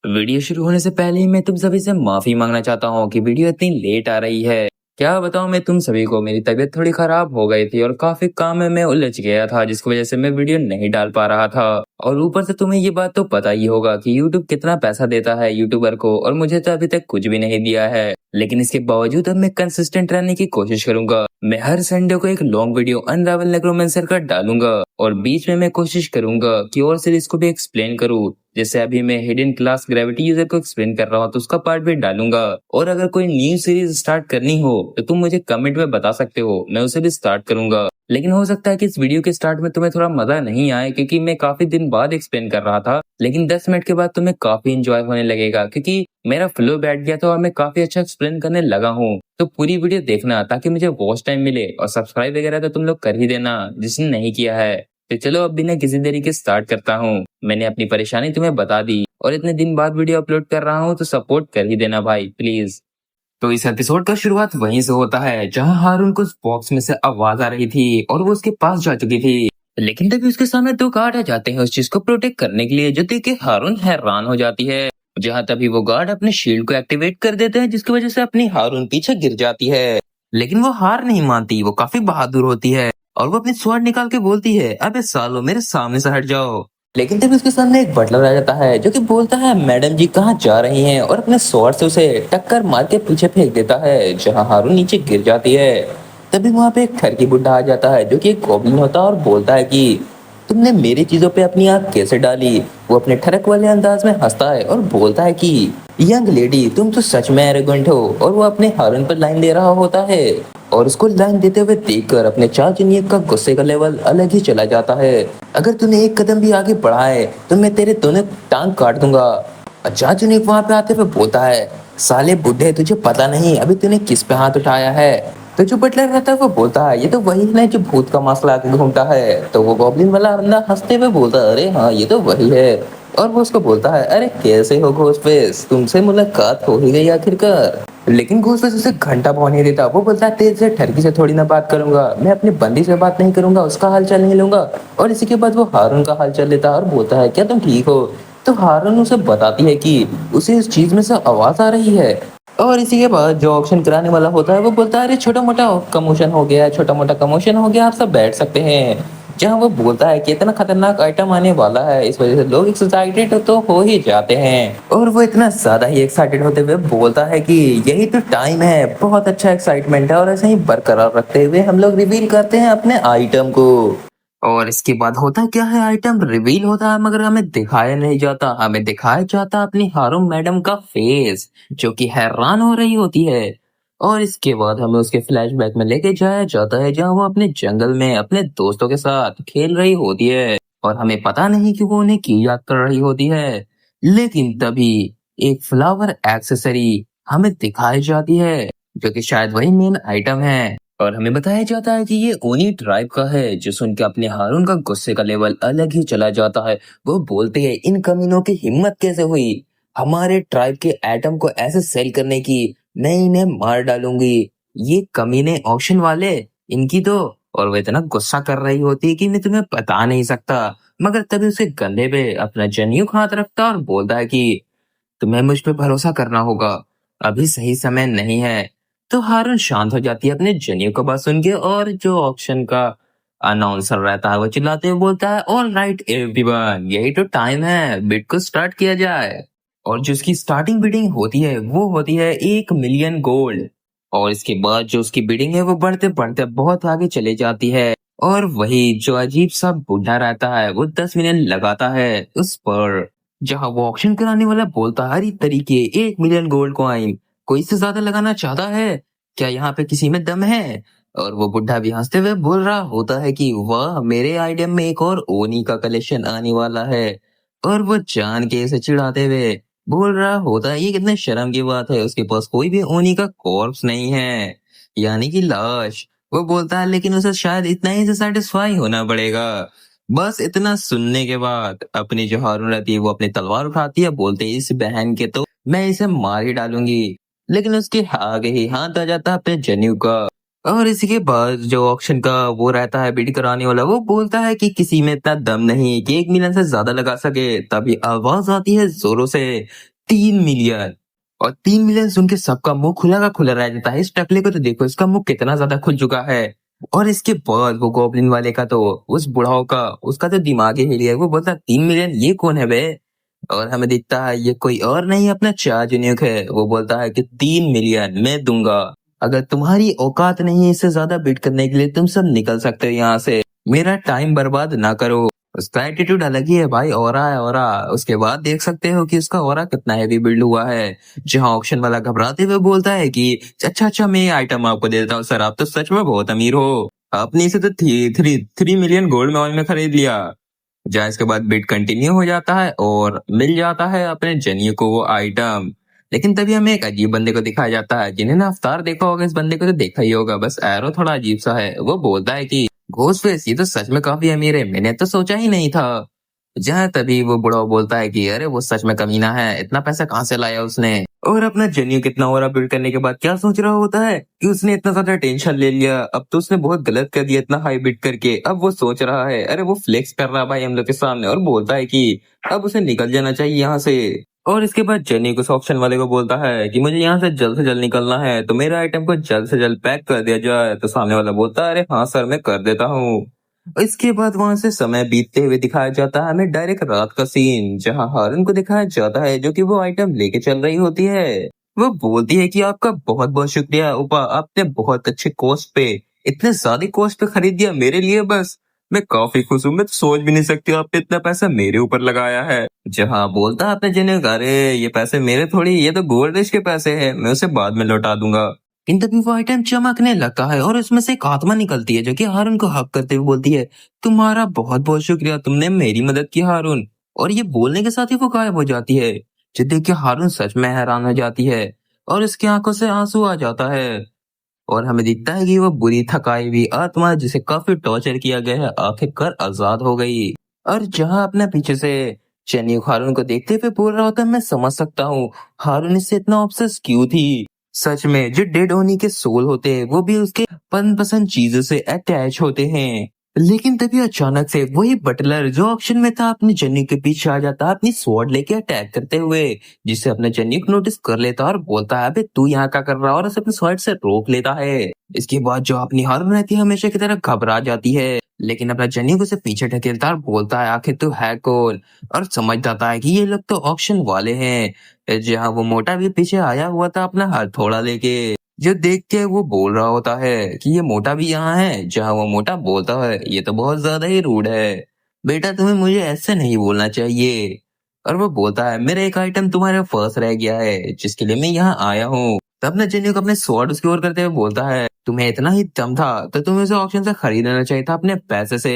Video शुरू होने से पहले ही मैं तुम सभी से माफी मांगना चाहता हूँ कि वीडियो इतनी लेट आ रही है। क्या बताऊँ मैं तुम सभी को, मेरी तबीयत थोड़ी खराब हो गई थी और काफी काम में मैं उलझ गया था, जिसकी वजह से मैं वीडियो नहीं डाल पा रहा था। और ऊपर से तुम्हें ये बात तो पता ही होगा कि यूट्यूब कितना पैसा देता है यूट्यूबर को, और मुझे तो अभी तक कुछ भी नहीं दिया है। लेकिन इसके बावजूद अब मैं कंसिस्टेंट रहने की कोशिश करूंगा। मैं हर संडे को एक लॉन्ग वीडियो अनरावल नेक्रोमेंसर का डालूंगा, और बीच में मैं कोशिश करूंगा कि और सीरीज को भी एक्सप्लेन करूं। जैसे अभी मैं हिडन क्लास ग्रेविटी यूजर को एक्सप्लेन कर रहा हूँ, तो उसका पार्ट भी डालूंगा। और अगर कोई न्यू सीरीज स्टार्ट करनी हो तो तुम मुझे कमेंट में बता सकते हो, मैं उसे भी स्टार्ट करूंगा। लेकिन हो सकता है कि इस वीडियो के स्टार्ट में तुम्हें थोड़ा मजा नहीं आए, क्योंकि मैं काफी दिन बाद एक्सप्लेन कर रहा था। लेकिन 10 मिनट के बाद तुम्हें काफी इंजॉय होने लगेगा, क्योंकि मेरा फ्लो बैठ गया था और मैं काफी अच्छा एक्सप्लेन करने लगा हूँ। तो पूरी वीडियो देखना ताकि मुझे वॉच टाइम मिले, और सब्सक्राइब वगैरह तो तुम लोग कर ही देना जिसने नहीं किया है। तो चलो अब बिना किसी देरी के स्टार्ट करता हूँ। मैंने अपनी परेशानी तुम्हें बता दी, और इतने दिन बाद वीडियो अपलोड कर रहा हूँ, तो सपोर्ट कर ही देना भाई प्लीज। तो इस एपिसोड का शुरुआत वहीं से होता है जहां हारून को उस बॉक्स में से आवाज आ रही थी और वो उसके पास जा चुकी थी। लेकिन तभी उसके सामने दो गार्ड आ जाते हैं उस चीज को प्रोटेक्ट करने के लिए, जो देख के हारून हैरान हो जाती है। जहां तभी वो गार्ड अपने शील्ड को एक्टिवेट कर देते हैं, जिसकी वजह से अपनी हारून पीछे गिर जाती है। लेकिन वो हार नहीं मानती, वो काफी बहादुर होती है और वो अपनी स्वॉर्ड निकाल के बोलती है, अबे सालो मेरे सामने से हट जाओ। लेकिन तभी उसके सामने एक बटलर आ जाता है जो कि बोलता है, मैडम जी कहाँ जा रही हैं, और अपने स्वॉर्ड से उसे टक्कर मार के पीछे फेंक देता है, जहां हारून नीचे गिर जाती है। तभी वहां पे एक ठरकी बुड्ढा आ जाता है जो कि एक गॉब्लिन होता है, और बोलता है कि तुमने मेरी चीजों पे अपनी आंख कैसे डाली। वो अपने ठरक वाले अंदाज में हंसता है और बोलता है कि यंग लेडी तुम तो सच में एरोगेंट हो। और वो अपने हारून पर लाइन दे रहा होता है, और उसको लाइन देते हुए देखकर अपने चाचा नियक का गुस्से का लेवल अलग ही चला जाता है। अगर तूने एक कदम भी आगे बढ़ाए तो मैं तेरे दोनों टांग काट दूंगा। चाचा नियक वहां पे आते हुए बोलता है, साले बुढ़े तुझे पता नहीं अभी तूने किस पे हाथ उठाया है। तो जो बटलर रहता है वो बोलता है, ये तो वही है जो भूत का मास्क लगा के घूमता है। तो वो गॉब्लिन वाला बंदा हंसते हुए बोलता है, अरे हाँ ये तो वही है। और वो उसको बोलता है, अरे कैसे हो घोस्टफेस, तुमसे मुलाकात हो ही गई आखिरकार। लेकिन घोस्टफेस उसे घंटा भौं नहीं देता। वो बोलता है, तेज से ठरकी से थोड़ी ना बात करूंगा, मैं अपने बंदी से बात नहीं करूंगा, उसका हाल चाल नहीं लूंगा। और इसी के बाद वो हारून का हाल चाल लेता है और बोलता है, क्या तुम ठीक हो। तो हारून उसे बताती है कि उसे इस चीज में से आवाज आ रही है। और इसी के बाद जो ऑक्शन कराने वाला होता है वो बोलता है, अरे छोटा मोटा कमोशन हो गया, छोटा मोटा कमोशन हो गया, आप सब बैठ सकते हैं। जहाँ वो बोलता है कि इतना खतरनाक आइटम आने वाला है, इस वजह से लोग एक्साइटेड तो हो ही जाते हैं। और वो इतना ज्यादा ही एक्साइटेड होते हुए बोलता है कि यही तो टाइम है, बहुत अच्छा एक्साइटमेंट है, और ऐसे ही बरकरार रखते हुए हम लोग रिवील करते हैं अपने आइटम को। और इसके बाद होता क्या है, आइटम रिवील होता है, मगर हमें दिखाया नहीं जाता। हमें दिखाया जाता अपनी हारून मैडम का फेस, जो कि हैरान हो रही होती है। और इसके बाद हमें उसके फ्लैशबैक में लेके जाया जाता है, जहां वो अपने जंगल में अपने दोस्तों के साथ खेल रही होती है। और हमें पता नहीं कि वो उन्हें क्यों याद कर रही होती है। लेकिन तभी एक फ्लावर एक्सेसरी हमें दिखाई जाती है, जो कि शायद वही मेन आइटम है। और हमें बताया जाता है कि ये ओनी ट्राइब का है, जो सुन के अपने हारून का गुस्से का लेवल अलग ही चला जाता है। वो बोलते हैं, इन कमीनों की हिम्मत कैसे हुई हमारे ट्राइब के एटम को ऐसे सेल करने की, मैं इन्हें मार डालूंगी, ये कमीने ऑक्शन वाले, इनकी तो। और वो इतना गुस्सा कर रही होती है कि मैं तुम्हें बता नहीं सकता। मगर तभी उसके कंधे पे अपना जनेऊ हाथ रखता और बोलता है कि तुम्हें मुझ पे भरोसा करना होगा, अभी सही समय नहीं है। तो हारून शांत हो जाती है अपने जनेऊ का बात सुन के, और जो ऑक्शन का अनाउंसर रहता है वो चिल्लाते हुए बोलता है, ऑल राइट एवरीवन, यही तो टाइम है, बिड को स्टार्ट किया जाए। और जो उसकी स्टार्टिंग बिडिंग होती है वो होती है 1 मिलियन गोल्ड। और इसके बाद जो उसकी बिडिंग है वो बढ़ते बढ़ते बहुत आगे चले जाती है। और वही जो अजीब सा बुढ़ा रहता है वो 10 मिलियन लगाता है उस पर। जहां वो ऑक्शन कराने वाला बोलता है, हर तरीके 1 मिलियन गोल्ड कॉइन, कोई इससे ज्यादा लगाना चाहता है क्या, यहाँ पे किसी में दम है। और वो बुढ़ा भी हंसते हुए बोल रहा होता है कि वाह, मेरे आइटम में एक और ओनी का कलेक्शन आने वाला है। और वो जान के इसे चिढ़ाते हुए बोल रहा होता है, ये कितने शर्म की बात है, उसके पास कोई भी ओनी का कॉर्प्स नहीं है, यानी कि लाश। वो बोलता है, लेकिन उसे शायद इतना ही से सेटिस्फाई होना पड़ेगा। बस इतना सुनने के बाद अपनी जो हारून रहती है वो अपनी तलवार उठाती है, बोलते है, इस बहन के तो मैं इसे मार ही डालूंगी। लेकिन उसके आगे ही हाथ आ जाता है अपने जनेऊ का। और इसी के बाद जो ऑक्शन का वो रहता है बिड कराने वाला, वो बोलता है कि किसी में इतना दम नहीं कि 1 मिलियन से ज्यादा लगा सके। तभी आवाज आती है जोरों से, 3 मिलियन। और 3 मिलियन सुन के सबका मुंह खुला का खुला रह जाता है। इस टकले को तो देखो, इसका मुंह कितना ज्यादा खुल चुका है। और इसके बाद वो गॉब्लिन वाले का तो, उस बुढ़ाओ का, उसका तो दिमाग ही हिल गया। वो बोलता 3 मिलियन, ये कौन है बे? और हमें दिखता है ये कोई और नहीं, अपना चार्जन्युक है। वो बोलता है कि 3 मिलियन मैं दूंगा, अगर तुम्हारी औकात नहीं है इससे ज्यादा बिड करने के लिए, तुम सब निकल सकते हो यहाँ से, मेरा टाइम बर्बाद ना करो। उसका एटीट्यूड अलग ही है भाई, ऑरा है ऑरा। उसके बाद देख सकते हो कि उसका ऑरा कितना हैवी बिल्ड हुआ है। जहां ऑक्शन वाला घबराते हुए बोलता है कि अच्छा अच्छा, मैं ये आइटम आपको दे देता हूँ सर, आप तो सच में बहुत अमीर हो, आपने इसे तो 3 मिलियन गोल्ड में खरीद लिया। जहाँ इसके बाद बिट कंटिन्यू हो जाता है और मिल जाता है अपने जनियो को वो आइटम। लेकिन तभी हमें एक अजीब बंदे को दिखाया जाता है। जिन्हें ना अवतार देखा होगा, इस बंदे को तो देखा ही होगा, बस एरो थोड़ा अजीब सा है। वो बोलता है कि घोस्ट फेस, ये तो सच में काफी अमीर है, मैंने तो सोचा ही नहीं था। जहाँ तभी वो बुढ़ा बोलता है कि अरे वो सच में कमीना है, इतना पैसा कहाँ से लाया उसने। और अपना जनियो कितना ओवरअप बिल्ड करने के बाद क्या सोच रहा होता है कि उसने इतना ज्यादा टेंशन ले लिया, अब तो उसने बहुत गलत कर दिया इतना हाई बिड करके। अब वो सोच रहा है, अरे वो फ्लेक्स कर रहा है भाई हम लोग के सामने, और बोलता है कि अब उसे निकल जाना चाहिए यहाँ से। और इसके बाद जनियो उस ऑप्शन वाले को बोलता है कि मुझे यहाँ से जल्द निकलना है, तो मेरे आइटम को जल्द से जल्द पैक कर दिया जाए। तो सामने वाला बोलता है अरे हाँ सर, मैं कर देता हूँ। इसके बाद वहां से समय बीतते हुए दिखाया जाता है हमें डायरेक्ट रात का सीन, जहां हारून को दिखाया जाता है जो कि वो आइटम लेके चल रही होती है। वो बोलती है कि आपका बहुत बहुत शुक्रिया उपा, आपने बहुत अच्छे कॉस्ट पे, इतने ज्यादा कॉस्ट पे खरीद दिया मेरे लिए, बस मैं काफी खुश हूँ। मैं तो सोच भी नहीं सकती आपने इतना पैसा मेरे ऊपर लगाया है। जहां बोलता है अपने जने, अरे ये पैसे मेरे थोड़ी, ये तो गोल्ड रिश के पैसे हैं, मैं उसे बाद में लौटा दूंगा। इन तभी वो आइटम चमकने लगता है और उसमें से एक आत्मा निकलती है जो कि हारून को हक करते हुए बोलती है तुम्हारा बहुत बहुत शुक्रिया, तुमने मेरी मदद की हारून। और ये बोलने के साथ ही वो गायब हो जाती है। जो देख के हारून सच में हैरान हो जाती है और उसकी आंखों से आंसू आ जाता है। और हमें दिखता है कि वो बुरी थकाई हुई आत्मा जिसे काफी टॉर्चर किया गया है, आखिरकार आजाद हो गई। और जहां अपने पीछे से चेन्नई हारून को देखते हुए बोल रहा होता है मैं समझ सकता हूँ हारून इससे इतना ऑब्सेस क्यों थी। सच में जो डेड होनी के सोल होते हैं वो भी उसके पसंद चीजों से अटैच होते हैं। लेकिन तभी अचानक से वही बटलर जो ऑप्शन में था अपनी जन्नी के पीछे आ जाता है अपनी स्वॉर्ड लेके अटैक करते हुए, जिससे अपने जन्नी को नोटिस कर लेता है और बोलता है अबे तू यहाँ क्या कर रहा है, और उसे अपने स्वॉर्ड से रोक लेता है। इसके बाद जो अपनी हारून रहती है हमेशा की तरह घबरा जाती है, लेकिन अपना जन्नी को उसे पीछे ढकेलता है और बोलता है आखिर तू है कौन, और समझ जाता है कि ये लोग तो ऑक्शन वाले हैं। जहाँ वो मोटा भी पीछे आया हुआ था अपना हथौड़ा लेके, जो देख के वो बोल रहा होता है कि ये मोटा भी यहाँ है। जहाँ वो मोटा बोलता है ये तो बहुत ज्यादा ही रूड है, बेटा तुम्हें मुझे ऐसे नहीं बोलना चाहिए। और वो बोलता है मेरा एक आइटम तुम्हारे पास रह गया है जिसके लिए मैं यहाँ आया हूँ। तब ना जेन्यू को अपने स्वॉर्ड उसकी ओर करते हुए बोलता है तुम्हें इतना ही दम था तो तुम्हें उसे ऑक्शन से खरीद लेना चाहिए था अपने पैसे से।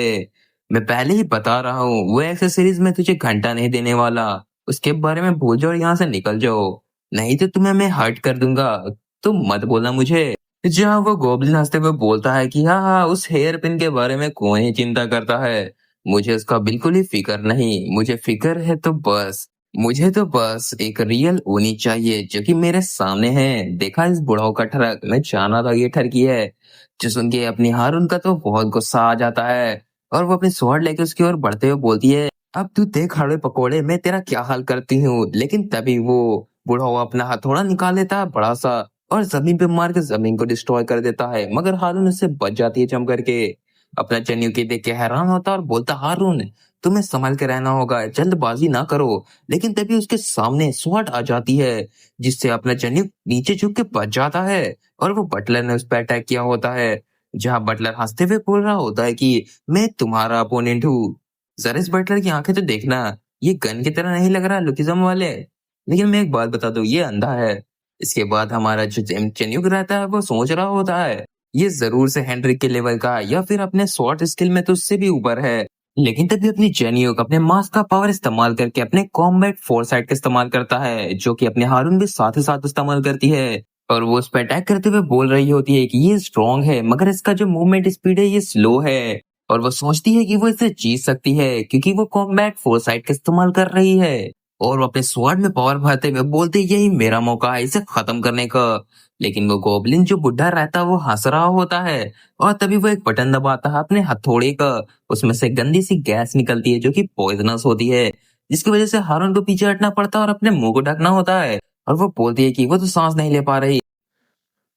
मैं पहले ही बता रहा हूँ वो एक्सेसरीज में तुझे घंटा नहीं देने वाला, उसके बारे में भूल जाओ और यहाँ से निकल जाओ, नहीं तो तुम्हें मैं हर्ट कर दूंगा, तुम मत बोलना मुझे। जहाँ वो गोब्लिन हंसते हुए बोलता है कि हाँ हाँ, उस हेयर पिन के बारे में कौन ही चिंता करता है, मुझे उसका बिल्कुल ही फिक्र नहीं, मुझे फिक्र है तो बस, मुझे तो बस एक रियल ऊनी चाहिए जो कि मेरे सामने है। देखा इस बुढ़ाओ का ठरक, मैं जाना था ये ठरकी है। जो सुन के अपनी हारून का तो बहुत गुस्सा आ जाता है और वो अपनी स्वॉर्ड लेके उसकी ओर बढ़ते हुए बोलती है अब तू देख हड़े पकोड़े मैं तेरा क्या हाल करती हूँ। लेकिन तभी वो बूढ़ा हुआ अपना हथौड़ा निकाल लेता है बड़ा सा और जमीन पे मार के जमीन को डिस्ट्रॉय कर देता है, मगर हारून उससे बच जाती है जम करके। अपना चन्यू की देख के हैरान होता है और बोलता हारून तुम्हें संभल के रहना होगा, जल्दबाजी ना करो। लेकिन तभी उसके सामने स्वॉर्ड आ जाती है जिससे अपना चन्यू नीचे झुक के बच जाता है और वो बटलर ने उस पर अटैक किया होता है। जहां बटलर हंसते हुए बोल रहा होता है कि मैं तुम्हारा अपोनेंट हूँ। जरा इस बटलर की आंखें तो देखना, ये गन की तरह नहीं लग रहा लुकिज्म वाले। लेकिन मैं एक बात बता दूं ये अंधा है। इसके बाद हमारा जो चेन्युक रहता है वो सोच रहा होता है ये जरूर से हेनरिक के लेवल का है या फिर अपने शॉर्ट स्किल में तो उससे भी ऊपर है। लेकिन तभी अपनी जेन्युक अपने मास्क का पावर इस्तेमाल करके अपने कॉम्बैट फोरसाइट का इस्तेमाल करता है जो कि अपने हारून भी साथ ही साथ इस्तेमाल करती है। और वो उस पर अटैक करते हुए बोल रही होती है कि ये स्ट्रॉन्ग है मगर इसका जो मूवमेंट स्पीड है ये स्लो है। और वो सोचती है कि वो इसे जीत सकती है क्योंकि वो कॉम्बैट फोरसाइट का इस्तेमाल कर रही है। और वो अपने स्वॉर्ड में पावर भरते हुए बोलते यही मेरा मौका है इसे खत्म करने का। लेकिन वो गोब्लिन जो बुढ़ा रहता है वो हंस रहा होता है और तभी वो एक बटन दबाता है अपने हथौड़े का, उसमें से गंदी सी गैस निकलती है जो कि पॉइजनस होती है, जिसकी वजह से हारून को पीछे हटना पड़ता है और अपने मुंह को ढकना होता है। और वो बोलती है कि वो तो सांस नहीं ले पा रही।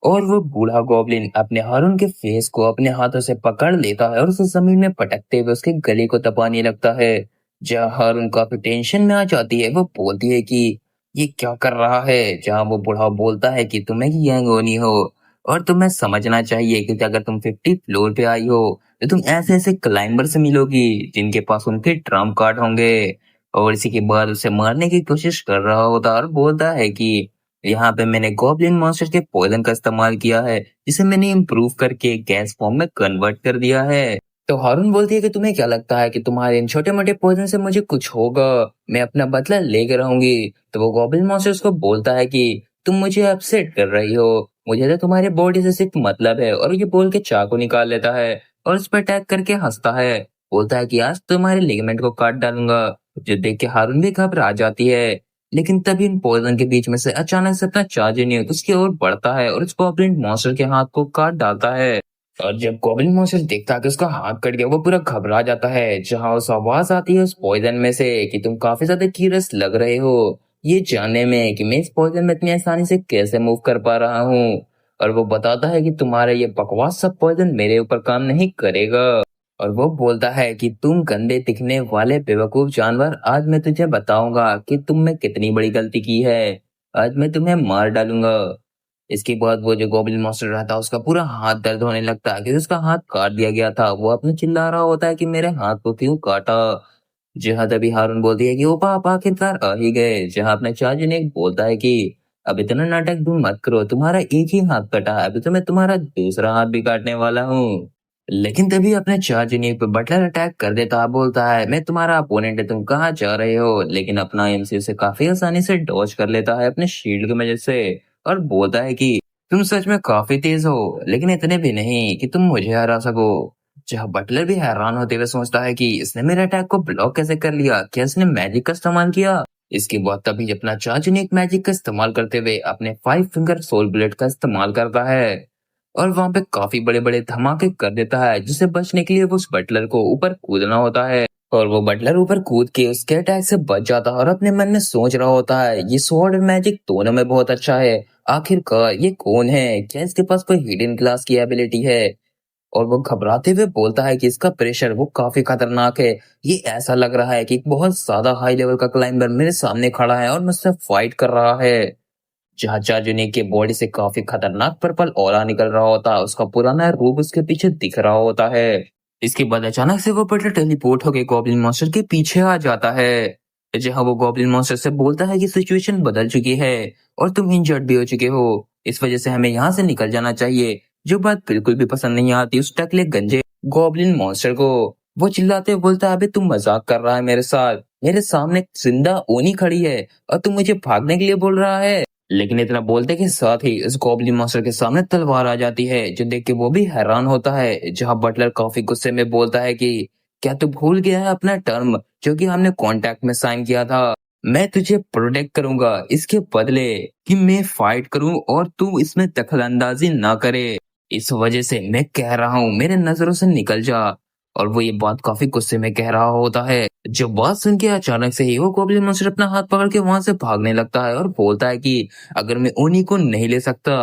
और वो बूढ़ा गॉब्लिन अपने हारून के फेस को अपने हाथों से पकड़ लेता है और उसे जमीन में पटकते हुए उसके गले को दबाने लगता है। जहाँ हारून काफी टेंशन में आ जाती है, वो बोलती है कि ये क्या कर रहा है। जहाँ वो बूढ़ा बोलता है कि तुम्हें की यंग होनी हो और तुम्हें समझना चाहिए कि अगर तुम 50 फ्लोर पे आई हो तो तुम ऐसे ऐसे क्लाइंबर से मिलोगी जिनके पास उनके ट्रम्प कार्ड होंगे। और इसी के बाद उसे मारने की कोशिश कर रहा होता है और बोलता है कि यहाँ पे मैंने गॉब्लिन मॉन्स्टर के पॉइजन का इस्तेमाल किया है, जिसे मैंने इम्प्रूव करके गैस फॉर्म में कन्वर्ट कर दिया है। तो हारून बोलती है कि तुम्हें क्या लगता है कि तुम्हारे इन छोटे मोटे पॉइजन से मुझे कुछ होगा, मैं अपना बदला लेकर रहूंगी। तो वो गॉब्लिन मॉन्स्टर उसको बोलता है कि तुम मुझे अपसेट कर रही हो, मुझे तो तुम्हारे बॉडी से सिर्फ मतलब है। और ये बोल के चाकू निकाल लेता है और उस पर अटैक करके हंसता है। बोलता है कि आज तुम्हारे लिगामेंट को काट डालूंगा। जो देख के हारून भी घबरा जाती है। लेकिन तभी इन पॉइजन के बीच में से अचानक से अपना चार्जर उसकी ओर बढ़ता है और उस गॉब्लिन मॉन्स्टर के हाथ को काट डालता है। और जब गॉब्लिन मॉन्स्टर देखता है कि उसका हाथ कट गया, वो पूरा घबरा जाता है। जहां उस आवाज आती है उस पॉइजन में से कि तुम काफी ज्यादा क्यूरियस लग रहे हो ये जानने में कि मैं इस पॉइजन में इतनी आसानी से कैसे मूव कर पा रहा हूँ। और वो बताता है कि तुम्हारा ये बकवास सब पॉइजन मेरे ऊपर काम नहीं करेगा। और वो बोलता है कि तुम गंदे दिखने वाले बेवकूफ जानवर, आज मैं तुझे बताऊंगा कि तुमने कितनी बड़ी गलती की है। आज मैं तुम्हें मार डालूंगा। इसके बाद वो जो गोब्लिन मॉन्स्टर रहता है उसका पूरा हाथ दर्द होने लगता है कि उसका हाथ काट दिया गया था। वो अपने चिल्ला रहा होता है कि मेरे हाथ को क्यों काटा। जहाँ तभी हारून बोलती है कि ओ पाप आखिरकार आ ही गए। जहाँ अपने चाचू ने बोलता है कि अब इतना नाटक तुम मत करो, तुम्हारा एक ही हाथ कटा है, अभी तो मैं तुम्हारा दूसरा हाथ भी काटने वाला हूँ। लेकिन तभी अपने चार्जनिक पे बटलर अटैक कर देता है। बोलता है मैं तुम्हारा अपोनेंट है, तुम कहाँ जा रहे हो। लेकिन अपना एमसी उसे काफी आसानी से डॉज कर लेता है अपने शील्ड की वजह से। और बोलता है कि तुम सच में काफी तेज हो, लेकिन इतने भी नहीं कि तुम मुझे हरा सको। जहाँ बटलर भी हैरान होते हुए सोचता है कि इसने मेरे अटैक को ब्लॉक कैसे कर लिया, क्या इसने मैजिक का इस्तेमाल किया। इसके बाद तभी अपना चार्जनिक मैजिक का इस्तेमाल करते हुए अपने 5 फिंगर सोल बुलेट का इस्तेमाल करता है और वहां पे काफी बड़े बड़े धमाके कर देता है, जिसे बचने के लिए वो उस बटलर को ऊपर कूदना होता है। और वो बटलर ऊपर कूद के उसके अटैक से बच जाता है और अपने मन में सोच रहा होता है ये स्वॉर्ड और मैजिक दोनों में बहुत अच्छा है। आखिरकार ये कौन है, क्या इसके पास कोई हिडन क्लास की एबिलिटी है। और वो घबराते हुए बोलता है कि इसका प्रेशर वो काफी खतरनाक है। ये ऐसा लग रहा है कि एक बहुत ज्यादा हाई लेवल का क्लाइंबर मेरे सामने खड़ा है और मुझसे फाइट कर रहा है। जहाँ चार्जनी के बॉडी से काफी खतरनाक पर्पल ऑरा निकल रहा होता है, उसका पुराना रूप उसके पीछे दिख रहा होता है। इसके बाद अचानक से वो बटलर टेलीपोर्ट होकर गॉब्लिन मॉन्स्टर के पीछे आ जाता है। जहाँ वो गॉब्लिन मॉन्स्टर से बोलता है कि सिचुएशन बदल चुकी है और तुम इंजर्ड भी हो चुके हो, इस वजह से हमें यहाँ से निकल जाना चाहिए। जो बात बिल्कुल भी पसंद नहीं आती उस टकले गंजे गॉब्लिन मॉन्स्टर को। वो चिल्लाते हुए बोलता है अबे तुम मजाक कर रहा है मेरे साथ, मेरे सामने एक जिंदा ओनी खड़ी है और तुम मुझे भागने के लिए बोल रहा है। लेकिन इतना बोलते के साथ ही उस गॉब्लिन मास्टर के सामने तलवार आ जाती है, जो देख के वो भी हैरान होता है। जहां बटलर काफी गुस्से में बोलता है कि क्या तू भूल गया है अपना टर्म जो कि हमने कॉन्ट्रैक्ट में साइन किया था। मैं तुझे प्रोटेक्ट करूंगा इसके बदले कि मैं फाइट करूं और तू इसमें दखलंदाजी ना करे। इस वजह से मैं कह रहा हूं मेरे नजरों से निकल जा। और वो ये बात काफी गुस्से में कह रहा होता है। जब बात सुन के अचानक से ही वो गॉब्लिन मॉन्स्टर अपना हाथ पकड़ के वहां से भागने लगता है और बोलता है कि अगर मैं ओनी को नहीं ले सकता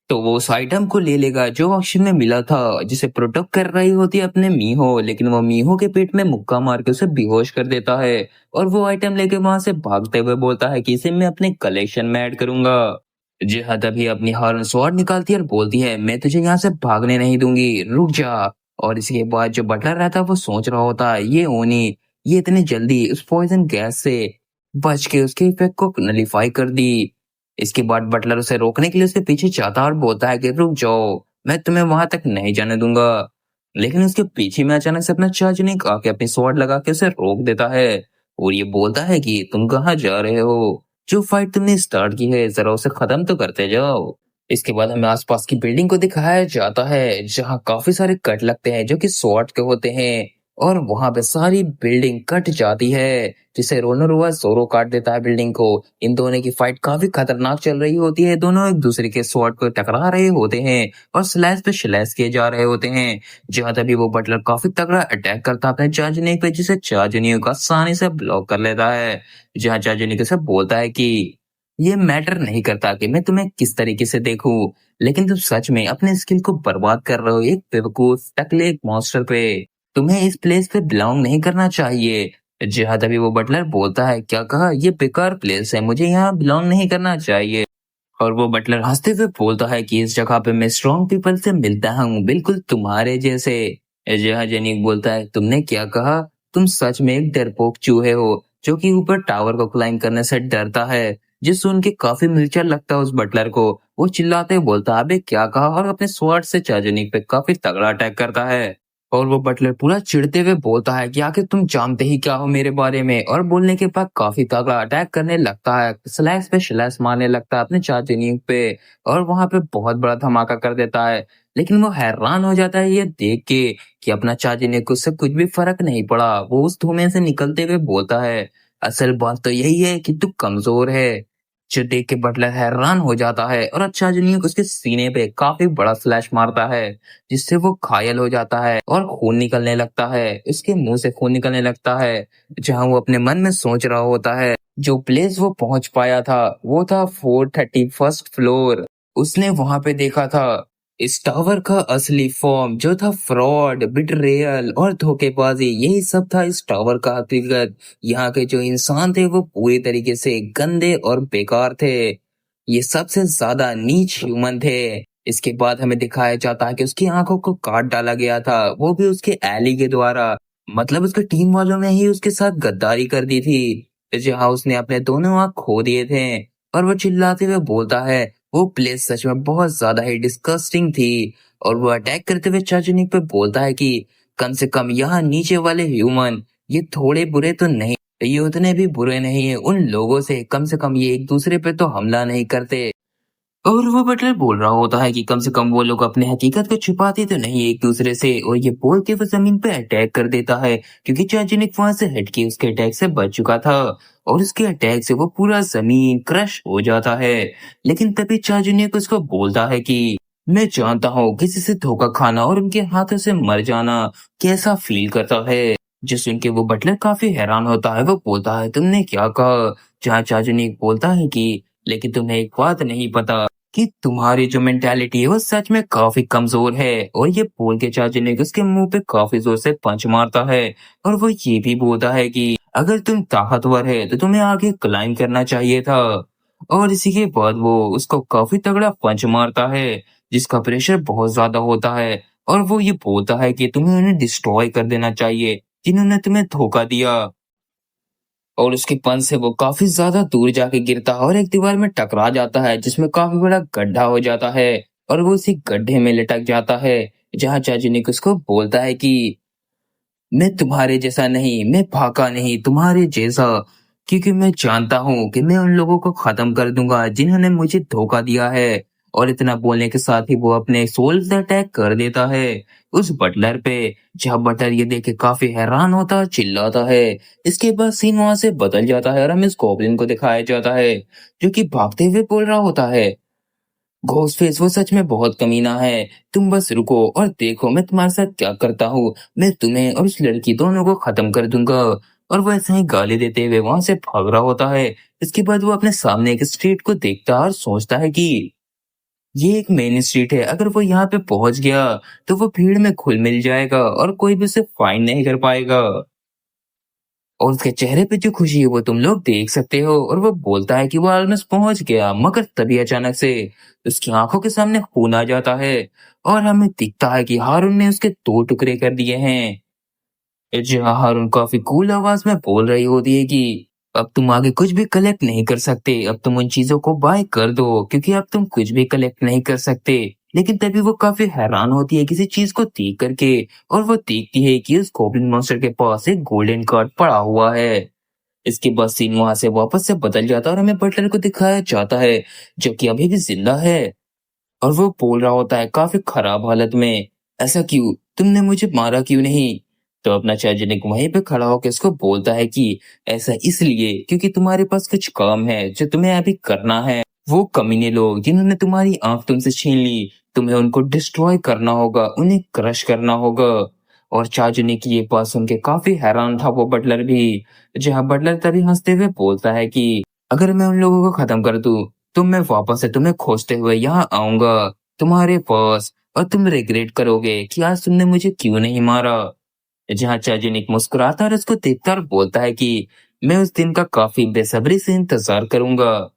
तो वो उस आइटम को ले लेगा जो ऑक्शन में मिला था, जिसे प्रोटेक्ट कर रही होती है अपने मीहो। लेकिन वो मीहो के पेट में मुक्का मार के उसे बेहोश कर देता है और वो आइटम लेके वहां से भागते हुए बोलता है कि इसे मैं अपने कलेक्शन में ऐड करूंगा। जिहा तभी अपनी हॉर्न स्वॉर्ड निकालती है और बोलती है मैं तुझे यहाँ से भागने नहीं दूंगी, रुक जा। और इसके बाद जो बटलर रहता है वो सोच रहा होता है ये ओनी ये इतने जल्दी उस पॉइजन गैस से बच के उसके इफेक्ट को नलीफाई कर दी। इसके बाद बटलर उसे रोकने के लिए उसके पीछे जाता और बोलता है कि रुक जाओ, मैं तुम्हें वहां तक नहीं जाने दूंगा। लेकिन उसके पीछे में अचानक से अपना चार्जनिक आके अपनी स्वॉर्ड लगा के उसे रोक देता है और ये बोलता है कि तुम कहाँ जा रहे हो, जो फाइट तुमने स्टार्ट की है जरा उसे खत्म तो करते जाओ। इसके बाद हमें आसपास की बिल्डिंग को दिखाया जाता है, जहाँ काफी सारे कट लगते हैं जो कि स्वॉर्ड के होते हैं। और वहां पे सारी बिल्डिंग कट जाती है, जिसे रोनोरुआ जोरो काट देता है बिल्डिंग को। इन दोनों की फाइट काफी खतरनाक चल रही होती है, दोनों एक दूसरे के स्वॉर्ड को टकरा रहे होते हैं और स्लैश पे स्लैश किए जा रहे होते हैं। जहां तभी वो बटलर काफी तगड़ा अटैक करता है अपने चार्जनिक पे, जिसे चार्जनिक आसानी से ब्लॉक कर लेता है। जहां चार्जनिक से बोलता है कि ये मैटर नहीं करता कि मैं तुम्हें किस तरीके से देखूं, लेकिन तुम सच में अपने स्किल को बर्बाद कर रहे हो एक बेवकूफ टकले एक मॉन्स्टर पे। तुम्हें इस प्लेस पे बिलोंग नहीं करना चाहिए। जहां तभी वो बटलर बोलता है, क्या कहा? ये बेकार प्लेस है, मुझे यहाँ बिलोंग नहीं करना चाहिए। और वो बटलर हंसते हुए बोलता है कि इस जगह पे मैं स्ट्रॉन्ग पीपल से मिलता हूँ, बिल्कुल तुम्हारे जैसे। जहाँ जेनिक बोलता है, तुमने क्या कहा? तुम सच में एक डरपोक चूहे हो जो कि ऊपर टावर को क्लाइंब करने से डरता है। जिस सुन के काफी मिलचर लगता है उस बटलर को। वो चिल्लाते हुए बोलता है, अबे क्या कहा? और अपने स्वॉर्ड से चार्जनिक पे काफी तगड़ा अटैक करता है। और वो बटलर पूरा चिढ़ते हुए बोलता है कि आखिर तुम जानते ही क्या हो मेरे बारे में। और बोलने के बाद काफी तगड़ा अटैक करने लगता है, स्लैश पे स्लैश मारने लगता है अपने चार्जनिक पे। और वहां पे बहुत बड़ा धमाका कर देता है। लेकिन वो हैरान हो जाता है ये देख के कि अपना चार्जनिक को उससे कुछ भी फर्क नहीं पड़ा। वो उस धुएं से निकलते हुए बोलता है, असल बात तो यही है कि तू कमजोर है। जो देख के बटलर हैरान हो जाता है और चार्जनिक उसके सीने पे काफी बड़ा स्लैश मारता है, जिससे वो घायल हो जाता है और खून निकलने लगता है। उसके मुंह से खून निकलने लगता है। जहां वो अपने मन में सोच रहा होता है, जो प्लेस वो पहुंच पाया था वो था 431st फ्लोर। उसने वहां पे देखा था इस टावर का असली फॉर्म, जो था फ्रॉड, बिट्रेयल और धोखेबाजी। यही सब था इस टावर का हकीकत। यहाँ के जो इंसान थे वो पूरी तरीके से गंदे और बेकार थे। ये सबसे ज्यादा नीच ह्यूमन थे। इसके बाद हमें दिखाया जाता है कि उसकी आंखों को काट डाला गया था, वो भी उसके एली के द्वारा। मतलब उसके टीम वालों ने ही उसके साथ गद्दारी कर दी थी। जहां उसने अपने दोनों आंख खो दिए थे। और वो चिल्लाते हुए बोलता है, वो प्लेस सच में बहुत ज्यादा ही डिस्गस्टिंग थी। और वो अटैक करते हुए चाचनिक पे बोलता है कि कम से कम यहाँ नीचे वाले ह्यूमन ये थोड़े बुरे तो नहीं, ये उतने भी बुरे नहीं है उन लोगों से, कम से कम ये एक दूसरे पे तो हमला नहीं करते। और वो बटलर बोल रहा होता है कि कम से कम वो लोग अपने हकीकत को छुपाते तो नहीं एक दूसरे से। और ये बोल के वो जमीन पे अटैक कर देता है, क्योंकि चार्जनिक वहां से हटके उसके अटैक से बच चुका था। और उसके अटैक से वो पूरा जमीन क्रश हो जाता है। लेकिन तभी चार्जनिक उसको बोलता है कि मैं जानता हूँ किसी से धोखा खाना और उनके हाथों से मर जाना कैसा फील करता है। जो सुन के वो बटलर काफी हैरान होता है। वो बोलता है, तुमने क्या कहा? जहाँ चार्जनिक बोलता है कि लेकिन तुम्हें एक बात नहीं पता कि तुम्हारी जो मेंटालिटी है वो सच में काफी कमजोर है। और ये बोल के चार्जनिक उसके मुंह पे काफी जोर से पंच मारता है। और वो ये भी बोलता है कि अगर तुम ताकतवर है तो तुम्हें आगे क्लाइम करना चाहिए था। और इसी के बाद वो उसको काफी तगड़ा पंच मारता है, जिसका प्रेशर बहुत ज्यादा होता है। और वो ये बोलता है कि तुम्हें उन्हें डिस्ट्रॉय कर देना चाहिए जिन्होंने तुम्हें धोखा दिया। और उसके पंच से वो काफी ज्यादा दूर जाके गिरता है और एक दीवार में टकरा जाता है, जिसमें काफी बड़ा गड्ढा हो जाता है। और वो उसी गड्ढे में लटक जाता है। जहां चाचू उसको बोलता है कि मैं तुम्हारे जैसा नहीं, मैं भागा नहीं तुम्हारे जैसा, क्योंकि मैं जानता हूँ कि मैं उन लोगों को खत्म कर दूंगा जिन्होंने मुझे धोखा दिया है। और इतना बोलने के साथ ही वो अपने सोल से अटैक कर देता है उस बटलर पे। जहाँ बटलर ये देख के काफी हैरान होता है, चिल्लाता है। इसके बाद सीन वहां से बदल जाता है और हमें इस गॉब्लिन को दिखाया जाता है, जो कि भागते हुए बोल रहा होता है, घोस्टफेस वो सच में बहुत कमीना है। तुम बस रुको और देखो मैं तुम्हारे साथ क्या करता हूँ। मैं तुम्हें और उस लड़की दोनों को खत्म कर दूंगा। और वो ऐसे ही गाली देते हुए वहां से भाग रहा होता है। इसके बाद वो अपने सामने एक स्ट्रीट को देखता है और सोचता है कि ये एक मेन स्ट्रीट है, अगर वो यहाँ पे पहुंच गया तो वो भीड़ में घुल मिल जाएगा और कोई भी उसे फाइंड नहीं कर पाएगा। और उसके चेहरे पे जो खुशी है वो तुम लोग देख सकते हो। और वो बोलता है कि वो ऑलमोस्ट पहुंच गया, मगर तभी अचानक से उसकी आंखों के सामने खून आ जाता है। और हमें दिखता है कि हारून ने उसके दो टुकड़े कर दिए हैं। जहाँ हारून काफी कूल आवाज में बोल रही होती है कि अब तुम आगे कुछ भी कलेक्ट नहीं कर सकते, अब तुम उन चीजों को बाय कर दो, क्योंकि अब तुम कुछ भी कलेक्ट नहीं कर सकते। लेकिन तभी वो काफी हैरान होती है किसी चीज को देख करके। और वो देखती है कि उस गोब्लिन मॉन्स्टर के पास एक गोल्डन कार्ड पड़ा हुआ है। इसके बाद सीन वहां से वापस से बदल जाता है और हमें बटलर को दिखाया जाता है, जो कि अभी भी जिंदा है। और वो बोल रहा होता है काफी खराब हालत में, ऐसा क्यों? तुमने मुझे मारा क्यों नहीं? तो अपना चार्जनिक वहीं पे खड़ा होकर उसको बोलता है कि ऐसा इसलिए क्योंकि तुम्हारे पास कुछ काम है जो तुम्हें अभी करना है। वो कमीने लोग जिन्होंने तुम्हारी आंख तुमसे छीन ली, तुम्हें उनको डिस्ट्रॉय करना होगा, उन्हें क्रश करना होगा। और चार्जनिक की ये बात सुन के काफी हैरान था वो बटलर भी। जहाँ बटलर तभी हंसते हुए बोलता है कि अगर मैं उन लोगों को खत्म कर दूं तो मैं वापस से तुम्हें खोजते हुए यहाँ आऊंगा तुम्हारे पास, और तुम रिग्रेट करोगे कि आज तुमने मुझे क्यों नहीं मारा। जहाँ चार्जनिक मुस्कुराता और उसको देखता और बोलता है कि मैं उस दिन का काफी बेसब्री से इंतजार करूंगा।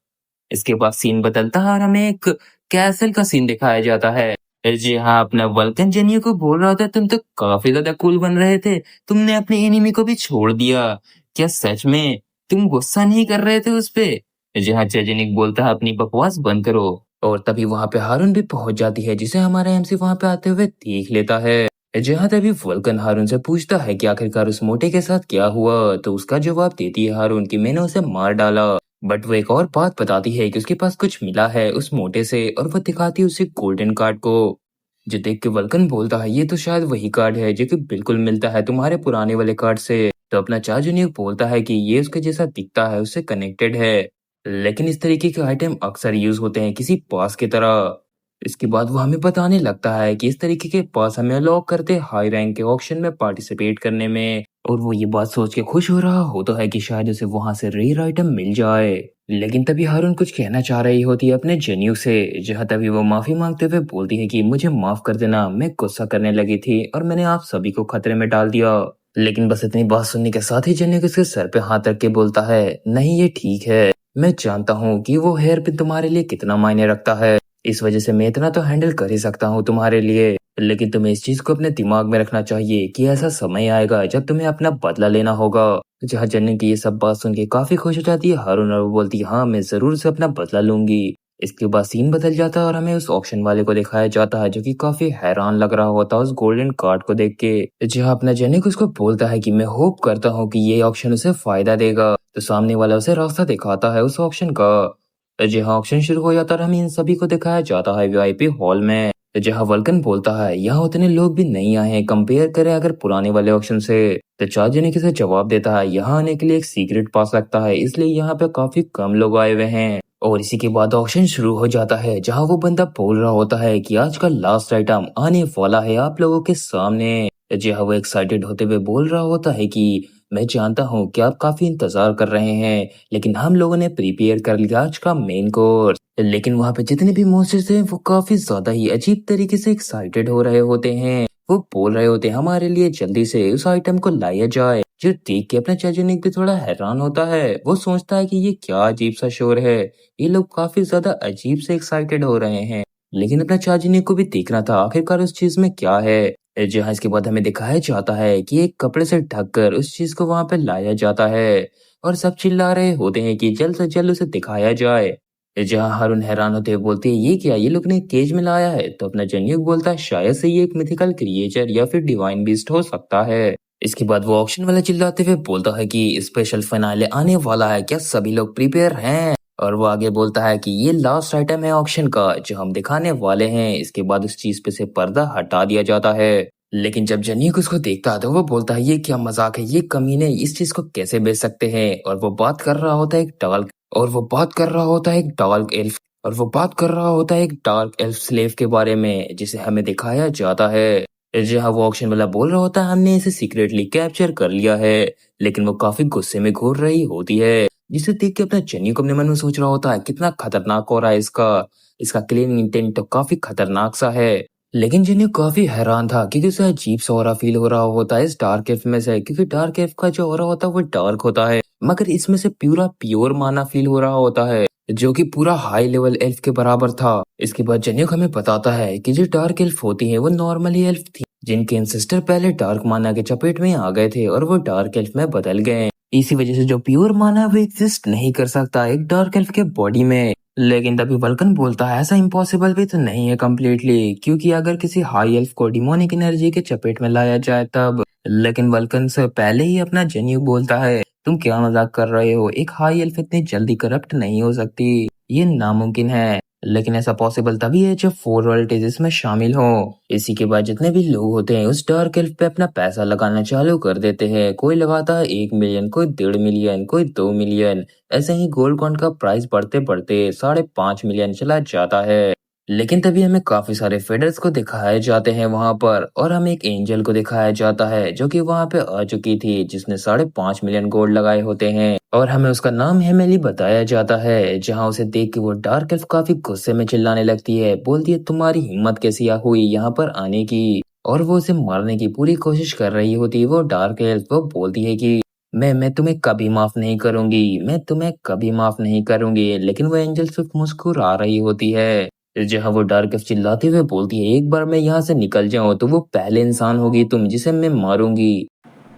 इसके बाद सीन बदलता है और हमें एक कैसल का सीन दिखाया जाता है। जी हाँ, अपना वल्कन जेनियो को बोल रहा था तुम तो काफी ज्यादा कूल बन रहे थे, तुमने अपने एनिमी को भी छोड़ दिया, क्या सच में तुम गुस्सा नहीं कर रहे थे उस पे? जी हाँ, जेनिक बोलता है अपनी बकवास बंद करो। और तभी वहां पे हारून भी पहुंच जाती है जिसे हमारा एमसी वहां पे आते हुए देख लेता है। जहाँ तभी वल्कन हारून से पूछता है कि आखिरकार उस मोटे के साथ क्या हुआ, तो उसका जवाब देती है हारून कि मैंने उसे मार डाला। बट वो एक और बात बताती है कि उसके पास कुछ मिला है उस मोटे से, और वो दिखाती है उसे गोल्डन कार्ड को। जो देख के वल्कन बोलता है ये तो शायद वही कार्ड है जो कि बिल्कुल मिलता है तुम्हारे पुराने वाले कार्ड से। तो अपना चार्जनिक बोलता है कि ये उसके जैसा दिखता है, उससे कनेक्टेड है, लेकिन इस तरीके के आइटम अक्सर यूज होते हैं किसी पास की तरह। इसके बाद वो हमें बताने लगता है कि इस तरीके के पास हमें अलाउ करते हाई रैंक के ऑक्शन में पार्टिसिपेट करने में। और वो ये बात सोच के खुश हो रहा होता है कि शायद उसे वहां से रेयर आइटम मिल जाए। लेकिन तभी हारून कुछ कहना चाह रही होती है अपने जेन्यू से। जहाँ तभी वो माफी मांगते हुए बोलती है कि मुझे माफ कर देना, मैं गुस्सा करने लगी थी और मैंने आप सभी को खतरे में डाल दिया। लेकिन बस इतनी बात सुनने के साथ ही जेन्यू उसके सर पे हाथ रख के बोलता है नहीं, ये ठीक है, मैं जानता हूँ कि वो हेयर पिन तुम्हारे लिए कितना मायने रखता है, इस वजह से मैं इतना तो हैंडल कर ही सकता हूँ तुम्हारे लिए। लेकिन तुम्हें इस चीज को अपने दिमाग में रखना चाहिए कि ऐसा समय आएगा जब तुम्हें अपना बदला लेना होगा। जहाँ जन्नत की ये सब बात सुन के काफी खुश हो जाती है हारून, और वो बोलती है हाँ मैं जरूर से अपना बदला लूंगी। इसके बाद सीन बदल जाता है और हमें उस ऑप्शन वाले को दिखाया जाता है जो कि काफी हैरान लग रहा होता है उस गोल्डन कार्ड को देख के। जहाँ अपना जेनिक उसको बोलता है कि मैं होप करता हूँ कि ये ऑप्शन उसे फायदा देगा। तो सामने वाला उसे रास्ता दिखाता है उस ऑप्शन का। जहाँ ऑक्शन शुरू हो जाता है और हमें इन सभी को दिखाया जाता है वीआईपी हॉल में। जहाँ वल्कन बोलता है यहाँ उतने लोग भी नहीं आए हैं कंपेयर करें अगर पुराने वाले ऑक्शन से। तो चार्जनिक से जवाब देता है यहाँ आने के लिए एक सीक्रेट पास लगता है, इसलिए यहाँ पे काफी कम लोग आए हुए हैं। और इसी के बाद ऑक्शन शुरू हो जाता है जहाँ वो बंदा बोल रहा होता है कि आज का लास्ट आइटम आने वाला है आप लोगों के सामने। जहाँ वो एक्साइटेड होते हुए बोल रहा होता है कि मैं जानता हूँ कि आप काफी इंतजार कर रहे हैं, लेकिन हम लोगों ने प्रिपेयर कर लिया आज का मेन कोर्स। लेकिन वहाँ पे जितने भी मॉन्स्टर्स हैं वो काफी ज्यादा ही अजीब तरीके से एक्साइटेड हो रहे होते हैं। वो बोल रहे होते हैं हमारे लिए जल्दी से उस आइटम को लाया जाए। जो देख के अपना चार्जनिक भी थोड़ा हैरान होता है, वो सोचता है कि ये क्या अजीब सा शोर है, ये लोग काफी ज्यादा अजीब से एक्साइटेड हो रहे हैं। लेकिन अपना चार्जनिक को भी देखना था आखिरकार उस चीज में क्या है। जहाँ इसके बाद हमें दिखाया जाता है कि एक कपड़े से ढककर उस चीज को वहां पे लाया जाता है, और सब चिल्ला रहे होते हैं कि जल्द से जल्द उसे दिखाया जाए। जहाँ हारून हैरान होते हुए बोलती है ये क्या, ये लोग ने केज में लाया है? तो अपना जन्युक बोलता है शायद से ये एक मिथिकल क्रिएचर या फिर डिवाइन बीस्ट हो सकता है। इसके बाद वो ऑक्शन वाला चिल्लाते हुए बोलता है कि स्पेशल फिनाले आने वाला है, क्या सभी लोग प्रिपेयर हैं? और वो आगे बोलता है कि ये लास्ट आइटम है ऑक्शन का जो हम दिखाने वाले हैं। इसके बाद उस चीज पे से पर्दा हटा दिया जाता है। लेकिन जब जनीक उसको देखता है तो वो बोलता है ये क्या मजाक है, ये कमीने इस चीज को कैसे बेच सकते हैं? और वो बात कर रहा होता है एक डार्क और वो बात कर रहा होता है एक डार्क एल्फ और वो बात कर रहा होता है एक डार्क एल्फ स्लेव के बारे में जिसे हमें दिखाया जाता है। जहाँ वो ऑक्शन वाला बोल रहा होता है हमने इसे सीक्रेटली कैप्चर कर लिया है, लेकिन वो काफी गुस्से में घूर रही होती है, जिसे देख के अपना जनीक अपने मन में सोच रहा होता है कितना खतरनाक हो रहा है इसका इसका क्लीन इंटेंट तो काफी खतरनाक सा है। लेकिन जिन्हें काफी हैरान था क्योंकि उसे अजीब सा ऑरा फील हो रहा होता है इस डार्क एल्फ में से, क्योंकि डार्क एल्फ का जो ऑरा होता है वो डार्क होता है, मगर इसमें से पूरा प्योर माना फील हो रहा होता है जो कि पूरा हाई लेवल एल्फ के बराबर था। इसके बाद जन्युक हमें बताता है कि जो डार्क एल्फ होती है वो नॉर्मली एल्फ थी जिनके एंसेस्टर पहले डार्क माना के चपेट में आ गए थे और वो डार्क एल्फ में बदल गए। इसी वजह से जो प्योर माना वो एग्जिस्ट नहीं कर सकता एक डार्क एल्फ के बॉडी में। लेकिन तभी वल्कन बोलता है ऐसा इम्पॉसिबल भी तो नहीं है कम्प्लीटली, क्योंकि अगर किसी हाई एल्फ को डिमोनिक एनर्जी के चपेट में लाया जाए तब। लेकिन वल्कन से पहले ही अपना जेन्यू बोलता है तुम क्या मजाक कर रहे हो, एक हाई एल्फ इतनी जल्दी करप्ट नहीं हो सकती, ये नामुमकिन है। लेकिन ऐसा पॉसिबल तभी है जब 4 रॉयल्टीज इसमें शामिल हों। इसी के बाद जितने भी लोग होते हैं उस डार्क एल्फ पे अपना पैसा लगाना चालू कर देते हैं। कोई लगाता है 1 मिलियन, कोई 1.5 मिलियन, कोई 2 मिलियन। ऐसे ही गोल्ड कॉइन का प्राइस बढ़ते बढ़ते 5.5 मिलियन चला जाता है। लेकिन तभी हमें काफी सारे फेडर्स को दिखाए जाते हैं वहां पर, और हमें एक एंजल को दिखाया जाता है जो कि वहां पे आ चुकी थी, जिसने 5.5 मिलियन गोल्ड लगाए होते हैं। और हमें उसका नाम हेमेली बताया जाता है। जहां उसे देख के वो डार्क एल्फ काफी गुस्से में चिल्लाने लगती है, बोलती है तुम्हारी हिम्मत कैसी हुई यहाँ पर आने की। और वो उसे मारने की पूरी कोशिश कर रही होती है। वो डार्क एल्फ वो बोलती है कि मैं तुम्हें कभी माफ नहीं करूंगी, मैं तुम्हें कभी माफ नहीं करूंगी। लेकिन वो एंजल सिर्फ मुस्कुरा रही होती है। जहाँ वो डार्क एल्फ चिल्लाते हुए बोलती है एक बार मैं यहाँ से निकल जाऊं तो वो पहले इंसान होगी तुम जिसे मैं मारूंगी।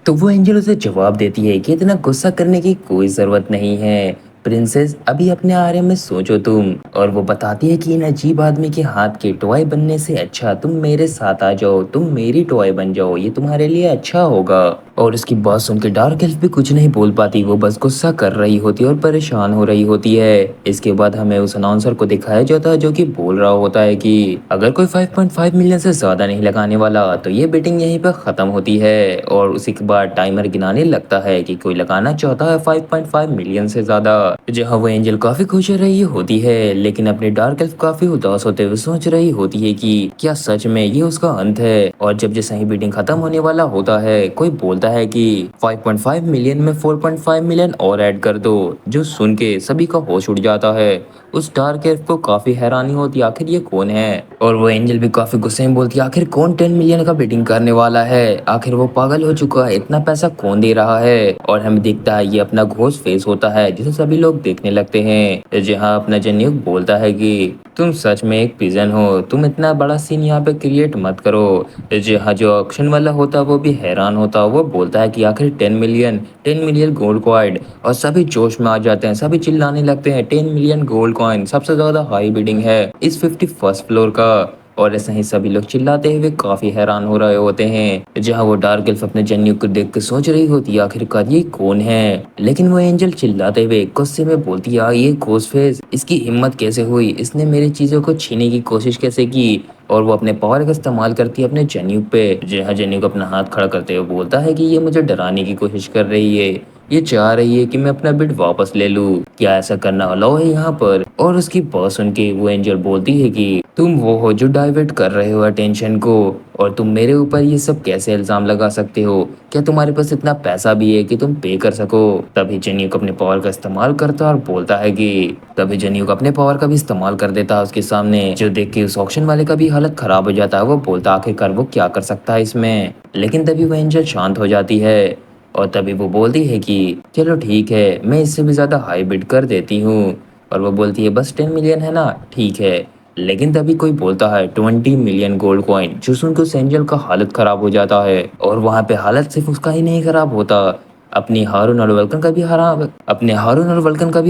तो वो एंजल उसे जवाब देती है कि इतना गुस्सा करने की कोई जरूरत नहीं है प्रिंसेस, अभी अपने बारे में सोचो तुम। और वो बताती है कि इन अजीब आदमी के हाथ के टॉय बनने से अच्छा तुम मेरे साथ आ जाओ, तुम मेरी टॉय बन जाओ, ये तुम्हारे लिए अच्छा होगा। और उसकी बात सुन के डार्क एल्फ भी कुछ नहीं बोल पाती, वो बस गुस्सा कर रही होती है और परेशान हो रही होती है। इसके बाद हमें उस अनाउंसर को दिखाया जाता है जो कि बोल रहा होता है कि अगर कोई 5.5 मिलियन से ज्यादा नहीं लगाने वाला तो ये बेटिंग यहीं पर खत्म होती है। और उसी के बाद टाइमर गिनाने लगता है कि कोई लगाना चाहता है 5.5 मिलियन से ज्यादा। जहां वो एंजल काफी खुश हो रही होती है, लेकिन अपनी डार्क एल्फ काफी उदास होते हुए सोच रही होती है कि क्या सच में ये उसका अंत है। और जब जैसे ही बीटिंग खत्म होने वाला होता है कोई बोलता है कि 5.5 मिलियन में 4.5 मिलियन और ऐड कर दो, जो सुन के सभी का होश उड़ जाता है। उस डार्क एल्फ को काफी हैरानी होती है आखिर ये कौन है। और वो एंजल भी काफी गुस्से में बोलती है आखिर कौन 10 मिलियन का बिडिंग करने वाला है, आखिर वो पागल हो चुका है, इतना पैसा कौन दे रहा है। और हमें दिखता है ये अपना घोस्ट फेस होता है जिसे सभी लोग देखने लगते हैं। जहाँ अपना जन्युक बोलता है कि तुम सच में एक पिजन हो, तुम इतना बड़ा सीन यहाँ पे क्रिएट मत करो। जहाँ जो ऑक्शन वाला होता है वो भी हैरान होता है, वो बोलता है कि आखिर 10 मिलियन गोल्ड कॉइन। और सभी जोश में आ जाते हैं, सभी चिल्लाने लगते हैं 10 मिलियन गोल्ड कॉइन सबसे ज्यादा हाई बिडिंग है इस 51st फ्लोर का। और ऐसे ही सभी लोग चिल्लाते हुए काफी हैरान हो रहे होते हैं। जहाँ वो डार्क एल्फ अपने जन्युक को देख के सोच रही होती है आखिरकार ये कौन है। लेकिन वो एंजल चिल्लाते हुए गुस्से में बोलती है ये घोस्ट फेस, इसकी हिम्मत कैसे हुई, इसने मेरी चीजों को छीनने की कोशिश कैसे की। और वो अपने पावर का इस्तेमाल करती है अपने जन्युक पे। जहाँ जन्युक अपना हाथ खड़ा करते हुए बोलता है कि ये मुझे डराने की कोशिश कर रही है, ये चाह रही है कि मैं अपना बिट वापस ले लूं, क्या ऐसा करना अलाउ है यहाँ पर। और उसकी बात सुन के वो एंजल बोलती है कि तुम वो हो जो डाइवर्ट कर रहे हो अटेंशन को, और तुम मेरे ऊपर ये सब कैसे इल्जाम लगा सकते हो, क्या तुम्हारे पास इतना पैसा भी है कि तुम पे कर सको। तभी जन्युक अपने पावर का इस्तेमाल करता है और बोलता है कि तभी जन्युक अपने पावर का भी इस्तेमाल कर देता है उसके सामने, जो देख के उस ऑक्शन वाले का भी हालत खराब हो जाता है। वो बोलता आखिरकार वो क्या कर सकता है इसमें। लेकिन तभी वो एंजल शांत हो जाती है और तभी वो बोलती है कि चलो ठीक है मैं इससे भी ज़्यादा हाई बिड कर देती हूँ। और वो बोलती है बस 10 मिलियन है ना, ठीक है। लेकिन तभी कोई बोलता है 20 मिलियन गोल्ड कॉइन, जो सुनकर उस एंजल का हालत खराब हो जाता है। और वहाँ पे हालत सिर्फ उसका ही नहीं खराब होता, अपने हारून और वल्कन का भी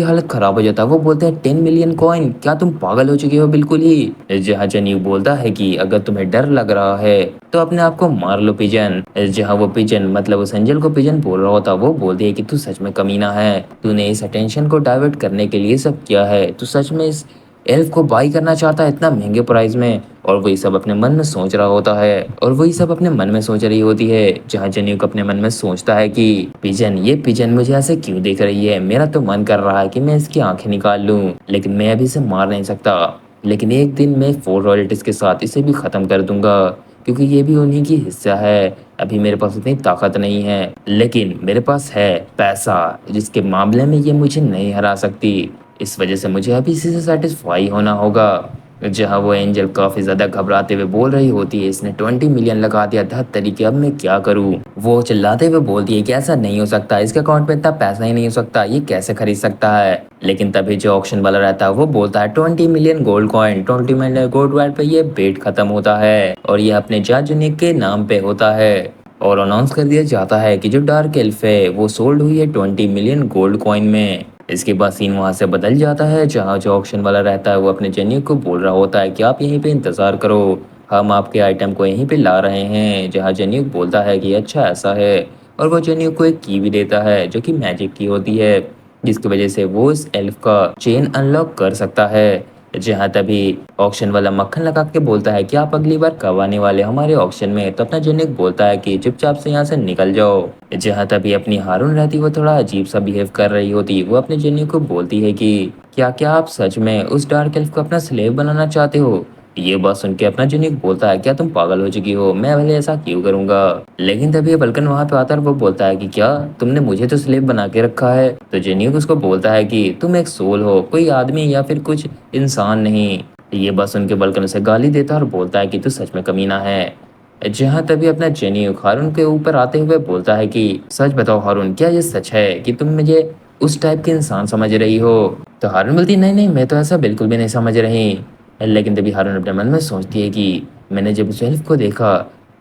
हालत खराब हो जाता है। वो बोलते हैं 10 मिलियन कॉइन, क्या तुम पागल हो चुके हो बिल्कुल ही। जहाँ जनीव बोलता है कि अगर तुम्हें डर लग रहा है तो अपने आप को मार लो पिजन। जहाँ वो पिजन मतलब उस एंजल को पिजन बोल रहा होता, वो बोलती है कि तू सच में कमीना है, तूने इस अटेंशन को डाइवर्ट करने के लिए सब किया है, तू सच में इस एल्फ को बाई करना चाहता है इतना महंगे प्राइस में। और वही सब अपने मन में सोच रहा होता है, और वही सब अपने मन में सोच रही होती है। जहाँ जन्युक अपने मन में सोचता है कि पिजन, ये पिजन मुझे ऐसे क्यों देख रही है, मेरा तो मन कर रहा है कि मैं इसकी आंखें निकाल लूं, लेकिन मैं अभी इसे मार नहीं सकता। लेकिन एक दिन मैं 4 रॉयल्टीज के साथ इसे भी खत्म कर दूंगा, क्योंकि ये भी उन्हीं की हिस्सा है। अभी मेरे पास उतनी ताकत नहीं है, लेकिन मेरे पास है पैसा, जिसके मामले में ये मुझे नहीं हरा सकती। इस वजह से मुझे अभी इसी से सेटिस्फाई होना होगा। जहाँ वो एंजल काफी ज्यादा घबराते हुए बोल रही होती है इसने 20 मिलियन लगा दिया था तरीके, अब मैं क्या करूँ। वो चिल्लाते हुए बोलती है कि ऐसा नहीं हो सकता, इसके अकाउंट में इतना पैसा ही नहीं हो सकता, ये कैसे खरीद सकता है। लेकिन तभी जो ऑक्शन वाला रहता है वो बोलता है 20 million gold coin, 20 million gold coin पे ये बेट खत्म होता है और ये अपने जाजुनिक के नाम पे होता है। और अनाउंस कर दिया जाता है कि जो डार्क एल्फ है वो सोल्ड हुई है 20 मिलियन गोल्ड कॉइन में। इसके बाद सीन वहां से बदल जाता है, जहाँ जो ऑक्शन वाला रहता है वो अपने जेन्यू को बोल रहा होता है कि आप यहीं पे इंतजार करो, हम आपके आइटम को यहीं पे ला रहे हैं। जहाँ जेन्यू बोलता है कि अच्छा ऐसा है, और वो जेन्यू को एक की भी देता है जो कि मैजिक की होती है, जिसकी वजह से वो इस एल्फ का चेन अनलॉक कर सकता है। जहाँ तभी ऑक्शन वाला मक्खन लगा के बोलता है कि आप अगली बार कब आने वाले हो हमारे ऑक्शन में। तो अपना जेनिक बोलता है कि चुपचाप से यहाँ से निकल जाओ। जहाँ तभी अपनी हारून रहती वो थोड़ा अजीब सा बिहेव कर रही होती। वो अपने जेनिक को बोलती है कि क्या क्या आप सच में उस डार्क एल्फ को अपना स्लेव बनाना चाहते हो। ये बात सुन के अपना जेनिक बोलता है क्या तुम पागल हो चुकी हो, मैं भले ऐसा क्यों करूंगा। लेकिन तभी ये बल्कन वहां पे आता है और वो बोलता है कि क्या तुमने मुझे तो स्लेव बना के रखा है। तो जेनिक उसको बोलता है कि तुम एक सोल हो, कोई आदमी या फिर कुछ इंसान नहीं। ये बात सुन के बल्कन उसे गाली देता है और बोलता है कि तू सच में कमीना है। जहाँ तभी अपना जेनिक हारून के ऊपर आते हुए बोलता है कि सच बताओ हारून, क्या ये सच है कि तुम मुझे उस टाइप के इंसान समझ रही हो। तो हारून बोलती है नहीं नहीं, मैं तो ऐसा बिल्कुल भी नहीं समझ रही। लेकिन तभी हारून अपने मन में सोचती है कि मैंने जब उस एल्फ को देखा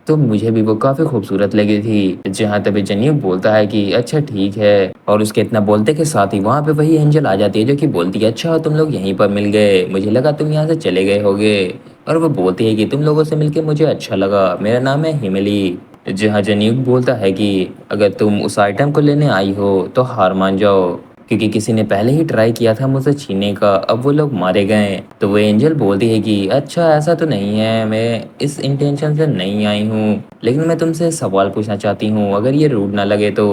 तो मुझे भी वो काफी खूबसूरत लगी थी। जहाँ तभी जनीब बोलता है कि अच्छा ठीक है, और उसके इतना बोलते के साथ ही वहां पे वही एंजल आ जाती है जो कि बोलती है अच्छा तुम लोग यहीं पर मिल गए, मुझे लगा तुम यहाँ से चले गए होगे। और वो बोलती है कि तुम लोगों से मिलके मुझे अच्छा लगा, मेरा नाम है हिमली। जहाँ जनीब बोलता है कि अगर तुम उस आइटम को लेने आई हो तो हार मान जाओ, क्योंकि किसी ने पहले ही ट्राई किया था मुझसे छीनने का, अब वो लोग मारे गए। तो वो एंजल बोलती है कि अच्छा ऐसा तो नहीं है, मैं इस इंटेंशन से नहीं आई हूँ, लेकिन मैं तुमसे सवाल पूछना चाहती हूँ अगर ये रूड ना लगे तो।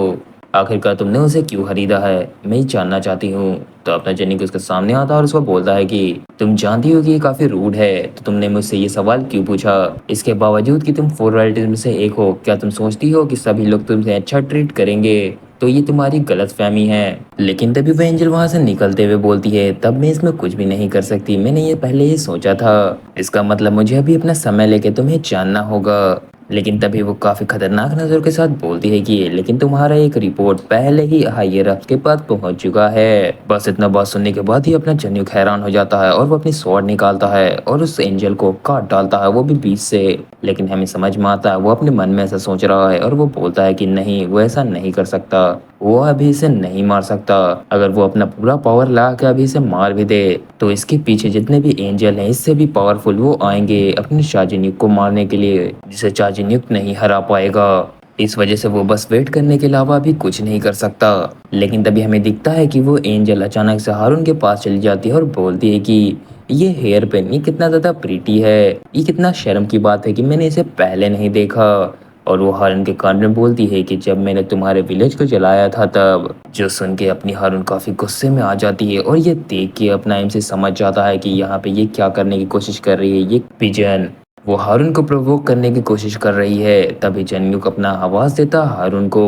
आखिरकार तुमने उसे क्यों खरीदा है, मैं ही जानना चाहती हूँ। तो अपना जेनिक उसके सामने आता है और उसको बोलता है कि तुम जानती हो कि ये काफी रूड है, तो तुमने मुझसे ये सवाल क्यों पूछा। इसके बावजूद कि तुम फोर रॉयल्टीज में से एक हो, क्या तुम सोचती हो कि सभी लोग तुमसे अच्छा ट्रीट करेंगे। तो ये तुम्हारी गलत फहमी है। लेकिन तभी वह एंजल वहां से निकलते हुए बोलती है तब मैं इसमें कुछ भी नहीं कर सकती, मैंने ये पहले ही सोचा था। इसका मतलब मुझे अभी अपना समय लेके तुम्हें जानना होगा। लेकिन तभी वो काफी खतरनाक नजर के साथ बोलती है कि लेकिन तुम्हारा एक रिपोर्ट पहले ही हायर अप के पास पहुंच चुका है। बस इतना बात सुनने के बाद ही अपना जन्युक हैरान हो जाता है और वो अपनी स्वॉर्ड निकालता है और उस एंजल को काट डालता है, वो भी बीच से। लेकिन हमें समझ में आता है वो अपने मन में ऐसा सोच रहा है और वो बोलता है कि नहीं, वो ऐसा नहीं कर सकता, वो अभी इसे नहीं मार सकता। अगर वो अपना पूरा पावर ला के अभी इसे मार भी दे तो इसके पीछे जितने भी एंजल हैं इससे भी पावरफुल वो आएंगे अपने शाहजनीक को मारने के लिए, जिसे शाहजनीक नहीं हरा पाएगा। इस वजह से वो बस वेट करने के अलावा भी कुछ नहीं कर सकता। लेकिन तभी हमें दिखता है कि वो एंजल अचानक से हारून के पास चली जाती है और बोलती है कि ये हेयर पिन ये कितना ज्यादा प्रीटी है, ये कितना शर्म की बात है कि मैंने इसे पहले नहीं देखा। और वो हारून के कान में बोलती है कि जब मैंने तुम्हारे विलेज को जलाया था तब। जो सुन के अपनी हारून काफी गुस्से में आ जाती है और ये देख के अपना एम से समझ जाता है कि यहाँ पे ये क्या करने की कोशिश कर रही है, ये पिजन वो हारून को प्रोवोक करने की कोशिश कर रही है। तभी जन्युक अपना आवाज देता हारून को,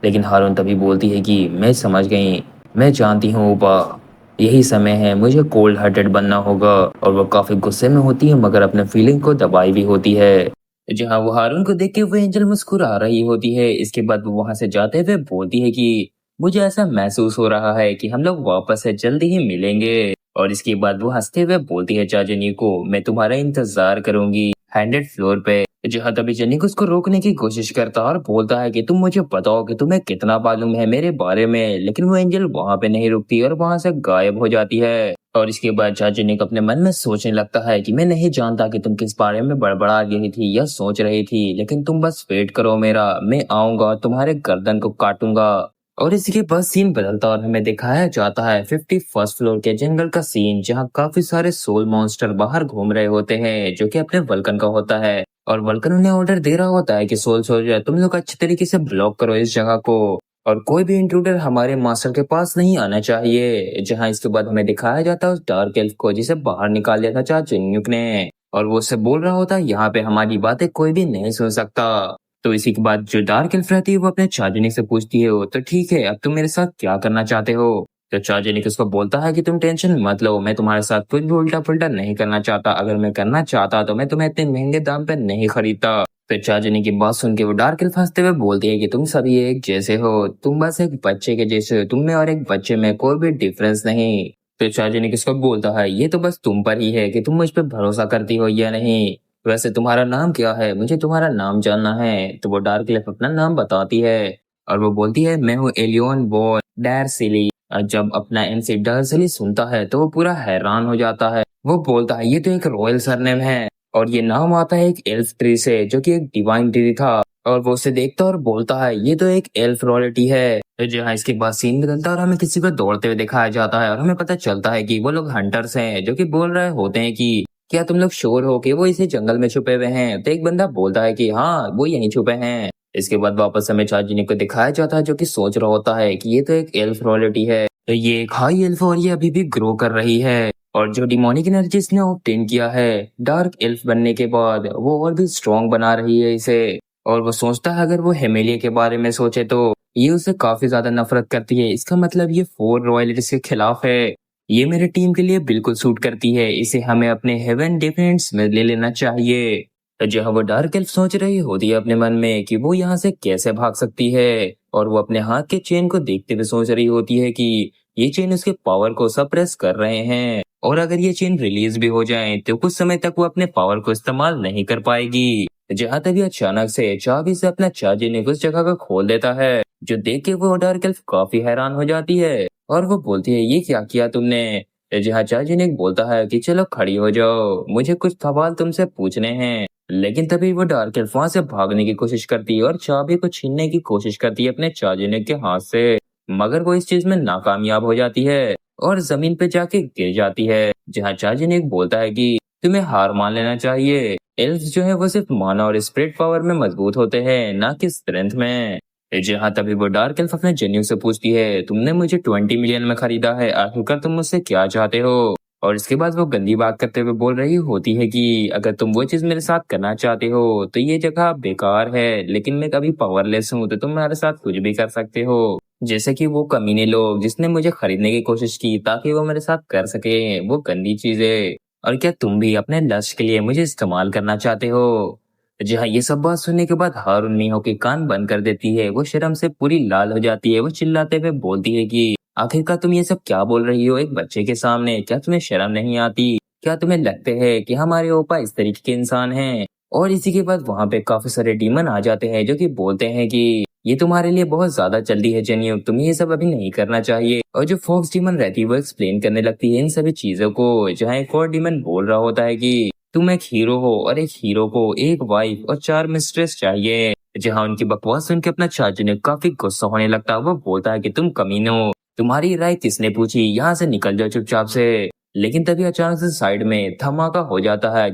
लेकिन हारून तभी बोलती है कि मैं समझ गई, मैं जानती हूँ उपा, यही समय है, मुझे कोल्ड हार्टेड बनना होगा। और वो काफी गुस्से में होती है मगर अपने फीलिंग को दबाई भी होती है। जहाँ वो हारून को देख के वो एंजल मुस्कुरा रही होती है। इसके बाद वो वहां से जाते हुए बोलती है कि मुझे ऐसा महसूस हो रहा है कि हम लोग वापस से जल्दी ही मिलेंगे। और इसके बाद वो हंसते हुए बोलती है चाचनी को मैं तुम्हारा इंतजार करूंगी 100 फ्लोर पे। जहाँ तभी जनिक उसको रोकने की कोशिश करता है और बोलता है कि तुम मुझे बताओ कि तुम्हें कितना मालूम है मेरे बारे में। लेकिन वो एंजल वहां पे नहीं रुकती और वहां से गायब हो जाती है। और इसके बाद चाचनिक अपने मन में सोचने लगता है कि मैं नहीं जानता कि तुम किस बारे में बड़बड़ा रही थी या सोच रही थी, लेकिन तुम बस वेट करो मेरा, मैं आऊंगा तुम्हारे गर्दन को काटूंगा। और इसके बाद सीन बदलता और हमें दिखाया जाता है 51st फ्लोर के जंगल का सीन, जहाँ काफी सारे सोल मॉन्स्टर बाहर घूम रहे होते हैं जो कि अपने वल्कन का होता है। और वल्कन उन्हें ऑर्डर दे रहा होता है कि सोल सोल्जर तुम लोग अच्छे तरीके से ब्लॉक करो इस जगह को, और कोई भी इंट्रूडर हमारे मास्टर के पास नहीं आना चाहिए। जहाँ इसके बाद हमें दिखाया जाता है उस डार्क एल्फ को जिसे बाहर निकाल दिया था चाचन्युक ने, और वो उससे बोल रहा होता है यहाँ पे हमारी बातें कोई भी नहीं सुन सकता। तो इसी के बाद जो डार्क एल्फ रहती है वो अपने चाचनिक से पूछती है तो ठीक है अब तुम मेरे साथ क्या करना चाहते हो। तो चाचनिक उसको बोलता है कि तुम टेंशन मत लो, मैं तुम्हारे साथ कुछ भी उल्टा पुल्टा नहीं करना चाहता, अगर मैं करना चाहता तो मैं तुम्हें इतने महंगे दाम पे नहीं खरीदता। फिर चाचनी की बात सुन के वो डार्क एल्फ हंसते हुए बोलती है कि तुम सभी एक जैसे हो, तुम बस एक बच्चे के जैसे हो, तुम में और एक बच्चे में कोई भी डिफरेंस नहीं। फिर चाचनी किसको बोलता है ये तो बस तुम पर ही है कि तुम मुझ पर भरोसा करती हो या नहीं। वैसे तुम्हारा नाम क्या है, मुझे तुम्हारा नाम जानना है। तो वो डार्क एल्फ अपना नाम बताती है और वो बोलती है मैं हूँ एलियन वॉन डार्सिली। जब अपना एमसी डार्सिली सुनता है तो वो पूरा हैरान हो जाता है। वो बोलता है ये तो एक रॉयल सरनेम है, और ये नाम आता है एक एल्फ ट्री से जो कि एक डिवाइन ट्री था। और वो उसे देखता और बोलता है ये तो एक एल्फ रॉयल्टी है। तो जहाँ इसके बाद सीन बदलता है और हमें किसी को दौड़ते हुए दिखाया जाता है और हमें पता चलता है कि वो लोग हंटर्स हैं जो कि बोल रहे होते हैं कि क्या तुम लोग श्योर हो कि वो इसी जंगल में छुपे हुए हैं। तो एक बंदा बोलता है कि हाँ वो यहीं छुपे हैं। इसके बाद वापस हमें चार्जिनी को दिखाया जाता है जो कि सोच रहा होता है कि ये तो एक एल्फ रॉयल्टी है, तो ये एक हाई एल्फ और ये अभी भी ग्रो कर रही है और जो डिमोनिक एनर्जी इसने ऑब्टेन किया है डार्क एल्फ बनने के बाद वो और भी स्ट्रॉन्ग बना रही है इसे। और वो सोचता है अगर वो हेमेलिया के बारे में सोचे तो ये उसे काफी ज्यादा नफरत करती है। इसका मतलब ये 4 रॉयल्टीज के खिलाफ है। ये मेरे टीम के लिए बिल्कुल सूट करती है, इसे हमें अपने हेवन डिफेंस में ले लेना चाहिए। तो जहाँ वो डार्क एल्फ सोच रही होती है अपने मन में कि वो यहाँ से कैसे भाग सकती है और वो अपने हाथ के चेन को देखते हुए सोच रही होती है कि ये चेन उसके पावर को सप्रेस कर रहे हैं और अगर ये चेन रिलीज भी हो जाए तो कुछ समय तक वो अपने पावर को इस्तेमाल नहीं कर पाएगी। जहाँ तभी अचानक से चाबी से अपना चार्जिंग उस जगह को खोल देता है जो देख के वो डार्क एल्फ काफी हैरान हो जाती है और वो बोलती है ये क्या किया तुमने। जहाँ चार्जिंग बोलता है कि चलो खड़ी हो जाओ, मुझे कुछ सवाल तुमसे पूछने हैं। लेकिन तभी वो डार्क एल्फ वहां से भागने की कोशिश करती है और चाबी को छीनने की कोशिश करती है अपने चार्जिंग के हाथ से, मगर वो इस चीज में नाकामयाब हो जाती है और जमीन पे जाके गिर जाती है। जहाँ चार्जिंग बोलता है कि तुम्हें हार मान लेना चाहिए, एल्फ जो है वो सिर्फ माना और स्पिरिट पावर में मजबूत होते हैं ना कि स्ट्रेंथ में। जहाँ तभी वो डार्क एल्फ अपने जेन्यू से पूछती है तुमने मुझे 20 मिलियन में खरीदा है, आखिरकार तुम मुझसे क्या चाहते हो। और इसके बाद वो गंदी बात करते हुए बोल रही होती है कि अगर तुम वो चीज मेरे साथ करना चाहते हो तो ये जगह बेकार है, लेकिन मैं कभी पावरलेस हूँ तो तुम मेरे साथ कुछ भी कर सकते हो। जैसे कि वो कमीने लोग जिसने मुझे खरीदने की कोशिश की ताकि वो मेरे साथ कर सके वो गंदी चीजें। और क्या तुम भी अपने लक्ष्य के लिए मुझे इस्तेमाल करना चाहते हो। जी हाँ, ये सब बात सुनने के बाद हारून मीहो के कान बंद कर देती है, वो शर्म से पूरी लाल हो जाती है। वो चिल्लाते हुए बोलती है कि आखिरकार तुम ये सब क्या बोल रही हो एक बच्चे के सामने, क्या तुम्हें शर्म नहीं आती। क्या तुम्हें लगते है कि हमारे ओपा इस तरीके के इंसान हैं। और इसी के बाद वहां पे काफी सारे डीमन आ जाते हैं जो कि बोलते हैं कि ये तुम्हारे लिए बहुत ज्यादा जल्दी है जेन्यू, तुम्हें ये सब अभी नहीं करना चाहिए। और जो फॉक्स डीमन रहती है वो एक्सप्लेन करने लगती है इन सभी चीजों को, जहाँ एक और डीमन बोल रहा होता है कि तुम एक हीरो हो और एक हीरो को एक वाइफ और 4 मिस्ट्रेस चाहिए। जहाँ उनकी बकवास सुन के अपना चाचू ने काफी गुस्सा होने लगता है। वो बोलता है कि तुम कमीनो, तुम्हारी राय किसने पूछी, यहाँ से निकल जाओ चुपचाप से। लेकिन तभी अचानक से साइड में धमाका हो जाता है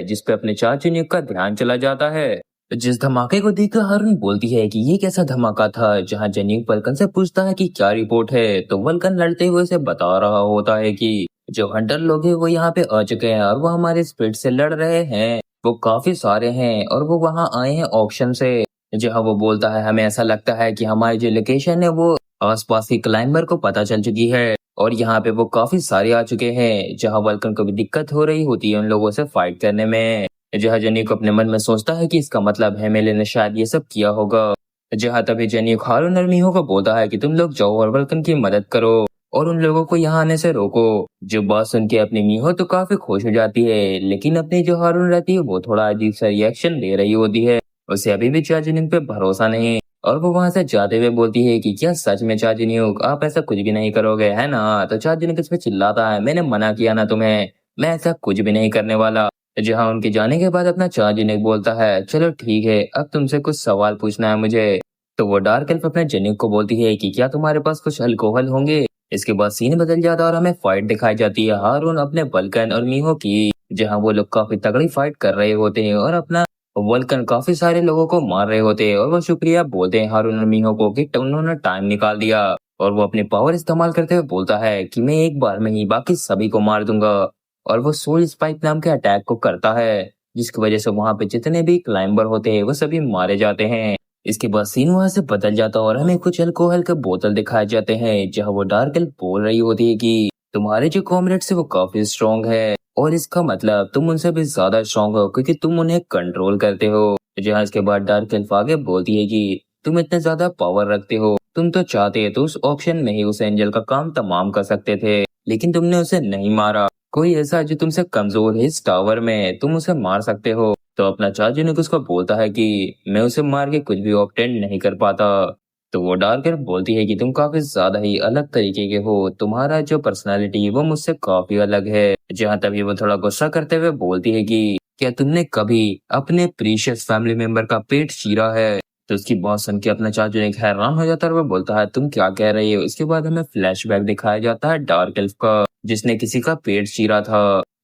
जिसपे अपने चाचू का ध्यान चला जाता है। जिस धमाके को देखकर हारून बोलती है कि ये कैसा धमाका था। जहाँ जेन्यू वल्कन से पूछता है कि क्या रिपोर्ट है, तो वल्कन लड़ते हुए उसे बता रहा होता है कि जो हंटर लोग हैं वो यहाँ पे आ चुके हैं और वो हमारे स्पीड से लड़ रहे हैं। वो काफी सारे हैं और वो वहाँ आए हैं ऑक्शन से। जहाँ वो बोलता है हमें ऐसा लगता है कि हमारी जो लोकेशन है वो आसपास के क्लाइंबर को पता चल चुकी है और यहाँ पे वो काफी सारे आ चुके हैं। जहाँ वल्कन को भी दिक्कत हो रही होती है उन लोगों से फाइट करने में। जहाँ जेनी को अपने मन में सोचता है कि इसका मतलब है मेले ने शायद ये सब किया होगा। जहाँ तभी जेनी हारून और मीहो को बोलता है कि तुम लोग जाओ और वल्कन की मदद करो और उन लोगों को यहाँ आने से रोको। जो बात सुन के अपनी मीहो तो काफी खुश हो जाती है, लेकिन अपनी जो हारून रहती है वो थोड़ा अजीब सा रिएक्शन दे रही होती है। उसे अभी भी चार्जिनिंग पे भरोसा नहीं और वो वहां से जाते हुए बोलती है कि क्या सच में चार्जिनिंग आप ऐसा कुछ भी नहीं करोगे है ना। तो चार्जिनिंग इस पे चिल्लाता है मैंने मना किया ना तुम्हें, मैं ऐसा कुछ भी नहीं करने वाला। जहाँ उनके जाने के बाद अपना चार्जिनिंग बोलता है चलो ठीक है अब तुमसे कुछ सवाल पूछना है मुझे। तो वो डार्क एल्फ अपने जेनिक को बोलती है कि क्या तुम्हारे पास कुछ अल्कोहल होंगे। इसके बाद सीन बदल जाता है और हमें फाइट दिखाई जाती है हारून अपने वल्कन और मीहो की, जहाँ वो लोग काफी तगड़ी फाइट कर रहे होते हैं और अपना वल्कन काफी सारे लोगों को मार रहे होते हैं। और वो शुक्रिया बोलते हैं हारून और मीहो को कि उन्होंने टाइम निकाल दिया। और वो अपनी पावर इस्तेमाल करते हुए बोलता है कि मैं एक बार में ही बाकी सभी को मार दूंगा। और वो सोल स्पाइक नाम के अटैक को करता है जिसकी वजह से वहां पे जितने भी क्लाइंबर होते हैं वो सभी मारे जाते हैं। इसके बाद सीन वहां से बदल जाता है और हमें कुछ अल्कोहल के बोतल दिखाए जाते हैं, जहाँ वो डार्क एल्फ बोल रही होती है कि तुम्हारे जो कॉमरेड्स है वो काफी स्ट्रॉन्ग है और इसका मतलब तुम उनसे भी ज्यादा स्ट्रॉन्ग हो क्योंकि तुम उन्हें कंट्रोल करते हो। जहाँ इसके बाद डार्क एल्फ आगे बोलती है कि तुम इतने ज्यादा पावर रखते हो, तुम तो चाहते तो उस ऑक्शन में ही उस एंजल का काम तमाम कर सकते थे, लेकिन तुमने उसे नहीं मारा। कोई ऐसा जो तुमसे कमजोर है इस टावर में, तुम उसे मार सकते हो। तो अपना चार्जिनिक उसको बोलता है कि मैं उसे मार के कुछ भी ऑब्टेन नहीं कर पाता। तो वो डार्क एल्फ बोलती है कि तुम काफी ज्यादा ही अलग तरीके के हो, तुम्हारा जो पर्सनालिटी है वो मुझसे काफी अलग है। जहाँ तभी वो थोड़ा गुस्सा करते हुए बोलती है कि क्या तुमने कभी अपने प्रीशियस फैमिली मेंबर का पेट चीरा है। तो उसकी बात सुन के अपना चाचू एक हैरान हो जाता है और वो बोलता है तुम क्या कह रही हो। इसके बाद हमें फ्लैशबैक दिखाया जाता है डार्क एल्फ का, जिसने किसी का पेट चीरा था।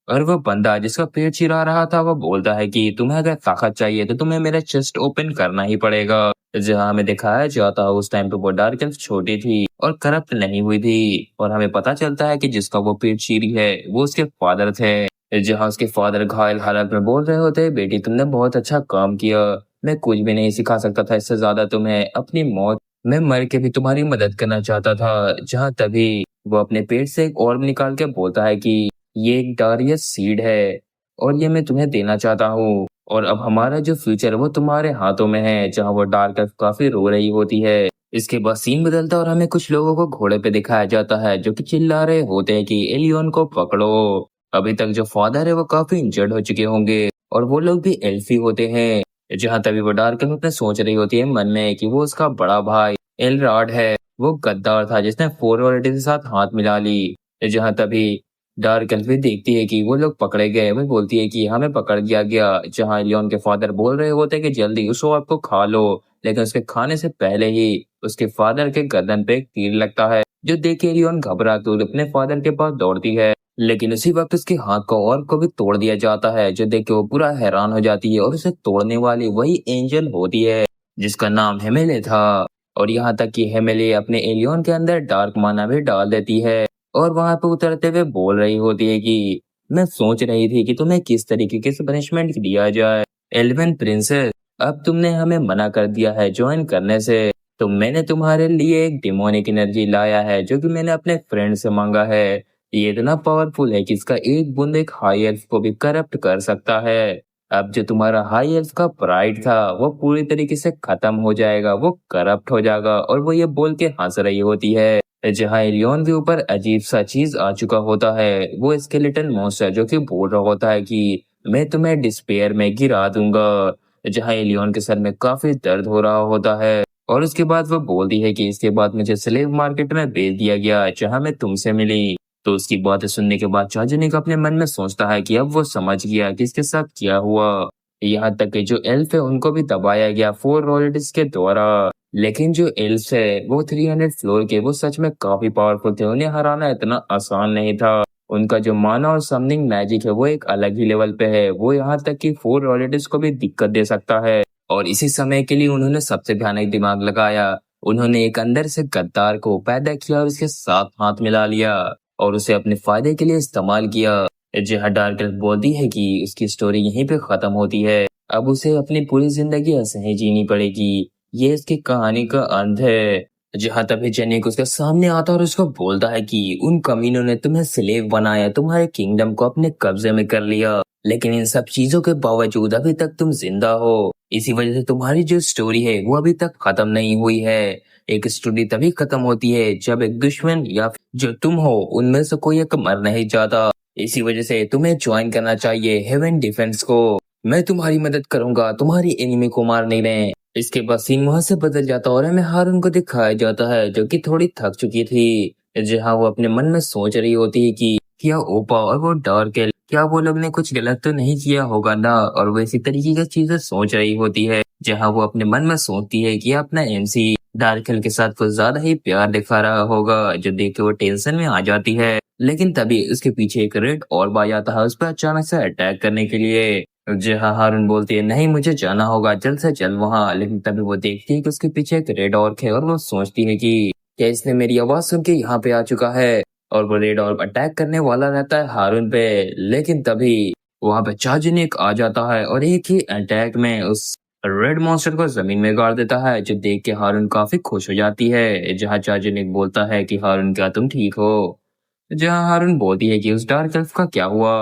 और वो बंदा जिसका पेट चिरा रहा था वो बोलता है कि तुम्हें अगर ताकत चाहिए तो तुम्हें मेरा चेस्ट ओपन करना ही पड़ेगा। जहाँ हमें दिखाया जाता है उस टाइम पे वो डार्क एल्फ छोटी थी और करप्ट नहीं हुई थी। और हमें पता चलता है कि जिसका वो पेट चीरी है वो उसके फादर थे। जहाँ उसके फादर घायल हालत में बोल रहे होते बेटी तुमने बहुत अच्छा काम किया, मैं कुछ भी नहीं सिखा सकता था इससे ज्यादा तुम्हें, अपनी मौत मैं मर के भी तुम्हारी मदद करना चाहता था। जहाँ तभी वो अपने पेट से एक और निकाल के बोलता है कि ये एक डारियस सीड है और ये मैं तुम्हें देना चाहता हूँ और अब हमारा जो फ्यूचर है वो तुम्हारे हाथों में है। जहाँ वो डार्क एल्फ काफी रो रही होती है। इसके बाद सीन बदलता है और हमें कुछ लोगों को घोड़े पे दिखाया जाता है जो कि चिल्ला रहे होते हैं कि एलियन को पकड़ो। अभी तक जो फादर है वो काफी इंजर्ड हो चुके होंगे और वो लोग भी एल्फी होते हैं। जहाँ तभी वो डार्क एल्फ अपने सोच रही होती है मन में कि वो उसका बड़ा भाई एलराड है, वो गद्दार था जिसने फोर वर्ल्ड के साथ हाथ मिला ली। जहाँ तभी डार्क एल्फ भी देखती है कि वो लोग पकड़े गए, वो बोलती है कि हमें पकड़ लिया गया। जहाँ लियोन के फादर बोल रहे होते कि जल्दी उस औरत को खा लो, लेकिन उसके खाने से पहले ही उसके फादर के गर्दन पे एक तीर लगता है जो देख के लियोन घबरा कर अपने फादर के पास दौड़ती है। लेकिन उसी वक्त उसके हाथ को और को भी तोड़ दिया जाता है जो देख के वो पूरा हैरान हो जाती है और उसे तोड़ने वाली वही एंजल होती है जिसका नाम हेमेले था। और यहाँ तक कि हेमेले अपने एलियन के अंदर डार्क माना भी डाल देती है और वहां पे उतरते हुए बोल रही होती है कि मैं सोच रही थी कि तुम्हें किस तरीके की पनिशमेंट दिया जाए। एल्वन प्रिंसेस, अब तुमने हमें मना कर दिया है ज्वाइन करने से, तो मैंने तुम्हारे लिए एक डिमोनिक एनर्जी लाया है जो कि मैंने अपने फ्रेंड से मांगा है। ये इतना पावरफुल है कि इसका एक बूंद एक हाई एल्फ को भी करप्ट कर सकता है। अब जो तुम्हारा हाई एल्फ का प्राइड था वो पूरी तरीके से खत्म हो जाएगा, वो करप्ट हो जाएगा। और वो ये बोल के हंस रही होती है। जहाँ एलियन के ऊपर अजीब सा चीज आ चुका होता है, वो स्केलेटन मॉन्स्टर जो कि बोल रहा होता है कि मैं तुम्हें डिस्पेयर में गिरा दूंगा। जहाँ एलियन के सर में काफी दर्द हो रहा होता है और उसके बाद वो बोलती है कि इसके बाद मुझे स्लेव मार्केट में बेच दिया गया जहाँ मैं तुमसे मिली। तो उसकी बातें सुनने के बाद चार्जनिक अपने मन में सोचता है कि अब वो समझ गया कि इसके साथ क्या हुआ। यहाँ तक कि जो एल्फ है उनको भी दबाया गया फोर रोलिटिस के द्वारा। लेकिन जो एल्फ है वो 300 फ्लोर के, वो सच में काफी पावरफुल थे, उन्हें हराना इतना आसान नहीं था। उनका जो माना और समथिंग मैजिक है वो एक अलग ही लेवल पे है, वो यहाँ तक कि फोर रोलिटिस को भी दिक्कत दे सकता है। और इसी समय के लिए उन्होंने सबसे भयानक दिमाग लगाया, उन्होंने एक अंदर से गद्दार को पैदा किया और उसके साथ हाथ मिला लिया और उसे अपने फायदे के लिए इस्तेमाल किया। जहाँ डार्क एल्फ बोलती है कि उसकी स्टोरी यहीं पे खत्म होती है, अब उसे अपनी पूरी जिंदगी असह्य जीनी पड़ेगी, ये इसकी कहानी का अंत है। जहाँ तभी जेनिक उसके सामने आता और उसको बोलता है कि उन कमीनों ने तुम्हें स्लेव बनाया, तुम्हारे किंगडम को अपने कब्जे में कर लिया, लेकिन इन सब चीजों के बावजूद अभी तक तुम जिंदा हो। इसी वजह से तुम्हारी जो स्टोरी है वो अभी तक खत्म नहीं हुई है। एक स्टोरी तभी खत्म होती है जब एक दुश्मन या जो तुम हो उनमें से कोई एक मर नहीं जाता। इसी वजह से तुम्हें ज्वाइन करना चाहिए हेवन डिफेंस को, मैं तुम्हारी मदद करूंगा तुम्हारी एनिमी को मारने में। इसके बाद सीन वहां से बदल जाता और हमें हारून को दिखाया जाता है जो कि थोड़ी थक चुकी थी। जहाँ वो अपने मन में सोच रही होती है कि क्या ओपा और वो डार्क एल्फ, क्या वो लोग ने कुछ गलत तो नहीं किया होगा ना। और वो इसी तरीके की चीजें सोच रही होती है। जहाँ वो अपने मन में सोचती है कि अपना एमसी डार्क एल्फ के साथ कुछ ज्यादा ही प्यार दिखा रहा होगा, जो देख के वो टेंशन में आ जाती है। लेकिन तभी उसके पीछे एक रेड ऑर्ब आ जाता है उस पर अचानक से अटैक करने के लिए। जहाँ हारून बोलती है नहीं मुझे जाना होगा जल्द से जल्द वहाँ, लेकिन तभी वो देखती है कि उसके पीछे एक रेड ऑर्क है और वो सोचती है कि क्या इसने मेरी आवाज सुन के यहाँ पे आ चुका है। और वो रेड ऑर्ब अटैक करने वाला रहता है हारून पे, लेकिन तभी वहां पे चार्जनिक आ जाता है और एक ही अटैक में उस रेड मॉन्स्टर को जमीन में गाड़ देता है, जो देख के हारून काफी खुश हो जाती है। जहाँ चार्जनिक बोलता है कि हारून क्या तुम ठीक हो। जहाँ हारून बोलती है कि उस डार्क एल्फ का क्या हुआ।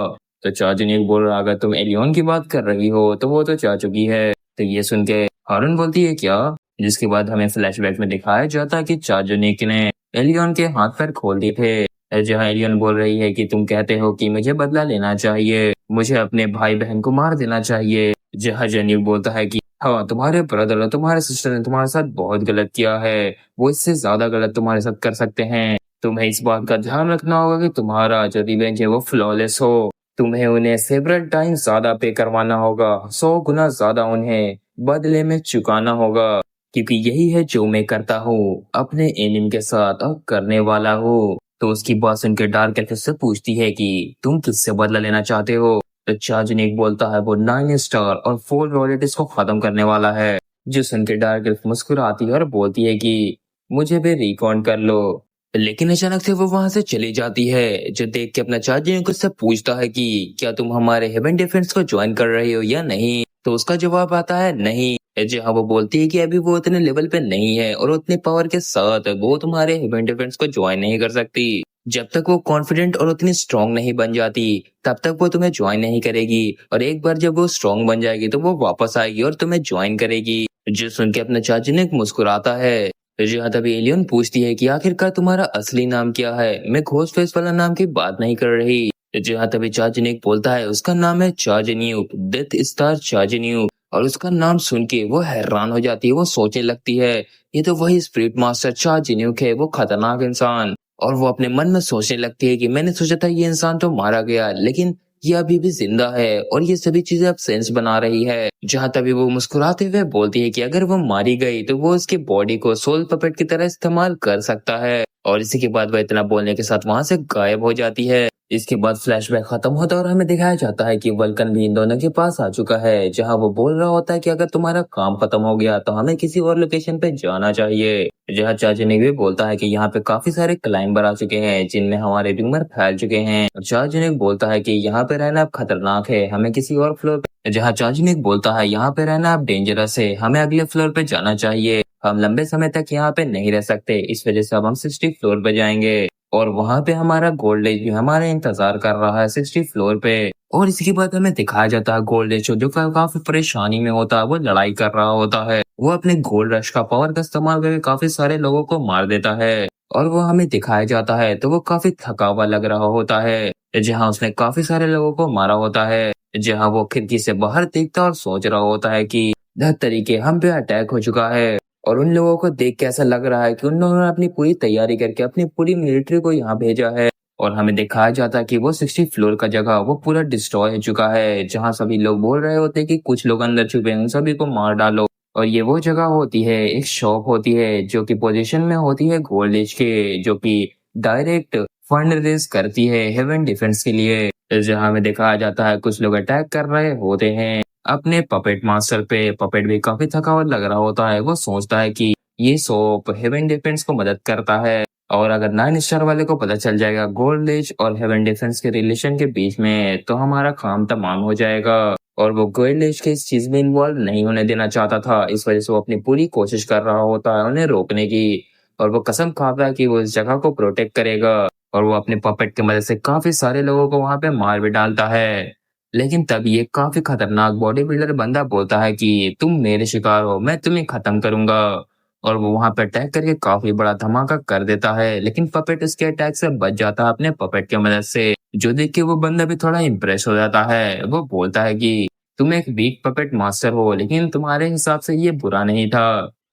तो चार्जनिक बोल रहा अगर तुम एलियन की बात कर रही हो तो वो तो जा चुकी है। तो ये सुन के हारून बोलती है क्या, जिसके बाद हमें फ्लैशबैक में दिखाया जाता है कि चार्जनिक ने एलियन के हाथ पैर खोल दिए थे। जहाँ एलियन बोल रही है कि तुम कहते हो कि मुझे बदला लेना चाहिए, मुझे अपने भाई बहन को मार देना चाहिए। जहाँ जेनिक बोलता है कि हाँ तुम्हारे ब्रदर और तुम्हारे सिस्टर ने तुम्हारे साथ बहुत गलत किया है, वो इससे ज्यादा गलत तुम्हारे साथ कर सकते हैं। तुम्हें इस बात का ध्यान रखना होगा कि तुम्हारा जो रिवेंज है वो फ्लॉलेस हो, तुम्हें उन्हें सेवरल टाइम ज्यादा पे करवाना होगा, 100 गुना ज्यादा उन्हें बदले में चुकाना होगा। क्योंकि यही है जो मैं करता हूँ अपने एनिम के साथ और करने वाला हूँ। तो उसकी बात सुनकर डार्क एल्फ उससे पूछती है कि तुम किससे बदला लेना चाहते हो। तो चार्जनिक बोलता है वो 9 स्टार और 4 रॉयल्टीज को खत्म करने वाला है। जो सुनकर डार्क एल्फ मुस्कुराती है और बोलती है कि मुझे भी रिकॉन कर लो। लेकिन अचानक से वो वहां से चली जाती है। जो देख के अपना चार्जनिक उससे पूछता है कि क्या तुम हमारे हेवन डिफेंस को ज्वाइन कर रहे हो या नहीं। तो उसका जवाब आता है नहीं। जहाँ वो बोलती है कि अभी वो उतने लेवल पे नहीं है और उतने पावर के साथ वो तुम्हारे हेवन डिफेंस को ज्वाइन नहीं कर सकती। जब तक वो कॉन्फिडेंट और उतनी स्ट्रांग नहीं बन जाती तब तक वो तुम्हें ज्वाइन नहीं करेगी। और एक बार जब वो स्ट्रांग बन जाएगी तो वो वापस आएगी और तुम्हें ज्वाइन करेगी। जो सुन के अपना चार्जनिक मुस्कुराता है। जहाँ तभी एलियन पूछती है कि आखिरकार तुम्हारा असली नाम क्या है, मैं घोस्ट फेस वाला नाम की बात नहीं कर रही। जहाँ तभी चार्जनिक बोलता है उसका नाम है चार्जन्यूक, डेथ स्टार चार्जन्यूक। और उसका नाम सुन के वो हैरान हो जाती है। वो सोचने लगती है ये तो वही स्पिरिट मास्टर चार्जन्यूक है, वो खतरनाक इंसान। और वो अपने मन में सोचने लगती है कि मैंने सोचा था ये इंसान तो मारा गया लेकिन ये अभी भी जिंदा है और ये सभी चीजें अब सेंस बना रही है। जहाँ तभी वो मुस्कुराते हुए बोलती है कि अगर वो मारी गई तो वो उसकी बॉडी को सोल पपेट की तरह इस्तेमाल कर सकता है। और इसी के बाद वह इतना बोलने के साथ वहां से गायब हो जाती है। इसके बाद फ्लैशबैक खत्म होता है और हमें दिखाया जाता है कि वल्कन भी इन दोनों के पास आ चुका है। जहाँ वो बोल रहा होता है कि अगर तुम्हारा काम खत्म हो गया तो हमें किसी और लोकेशन पे जाना चाहिए। जहाँ चार्जनिक भी बोलता है कि यहाँ पे काफी सारे क्लाइंबर आ चुके हैं जिनमें हमारे रिंगर फैल चुके हैं। और चार्जनिक बोलता है कि यहाँ पे रहना अब खतरनाक है, हमें किसी और फ्लोर पे। जहाँ चार्जनिक बोलता है यहाँ पे रहना अब डेंजरस है, हमें अगले फ्लोर पे जाना चाहिए, हम लंबे समय तक यहाँ पे नहीं रह सकते, इस वजह से अब हम 60 फ्लोर पे जाएंगे। और वहां पे हमारा गोल्ड एज भी हमारा इंतजार कर रहा है 60 फ्लोर पे। और इसके बाद हमें दिखाया जाता है गोल्ड एज जो काफी परेशानी में होता है, वो लड़ाई कर रहा होता है। वो अपने गोल्ड रश का पावर का इस्तेमाल करके काफी सारे लोगों को मार देता है। और वो हमें दिखाया जाता है तो वो काफी थका हुआ लग रहा होता है। जहाँ उसने काफी सारे लोगों को मारा होता है। जहाँ वो खिड़की से बाहर देखता और सोच रहा होता है कि तरीके हम पे अटैक हो चुका है। और उन लोगों को देख के ऐसा लग रहा है कि उन लोगों ने अपनी पूरी तैयारी करके अपनी पूरी मिलिट्री को यहाँ भेजा है। और हमें दिखाया जाता है कि वो 60 फ्लोर का जगह वो पूरा डिस्ट्रॉय हो चुका है। जहाँ सभी लोग बोल रहे होते हैं कि कुछ लोग अंदर छुपे हैं, उन सभी को मार डालो। और ये वो जगह होती है, एक शॉप होती है जो कि पोजीशन में होती है गोल्ड एज के, जो कि डायरेक्ट फंड रेज करती है हेवन डिफेंस के लिए। जहाँ हमें दिखाया जाता है कुछ लोग अटैक कर रहे होते हैं अपने पपेट मास्टर पे। पपेट भी काफी थका हुआ लग रहा होता है। वो सोचता है कि ये सोप हेवन डिफेंस को मदद करता है और अगर 9 स्टार वाले को पता चल जाएगा गोल्ड एज और हेवन डिफेंस के रिलेशन के बीच में तो हमारा काम तमाम हो जाएगा। और वो गोल्ड एज के इस चीज में इन्वॉल्व नहीं होने देना चाहता था, इस वजह से वो अपनी पूरी कोशिश कर रहा होता है उन्हें रोकने की। और वो कसम खाता है कि वो इस जगह को प्रोटेक्ट करेगा। और वो अपने पपेट की मदद से काफी सारे लोगों को वहां पे मार भी डालता है। लेकिन तब ये काफी खतरनाक बॉडी बिल्डर बंदा बोलता है कि तुम मेरे शिकार हो, मैं तुम्हें खत्म करूंगा। और वो वहां पे अटैक करके काफी बड़ा धमाका कर देता है। लेकिन पपेट उसके अटैक से बच जाता है अपने पपेट की मदद से। जो देख के वो बंदा भी थोड़ा इम्प्रेस हो जाता है। वो बोलता है कि तुम एक वीक पपेट मास्टर हो लेकिन तुम्हारे हिसाब से ये बुरा नहीं था।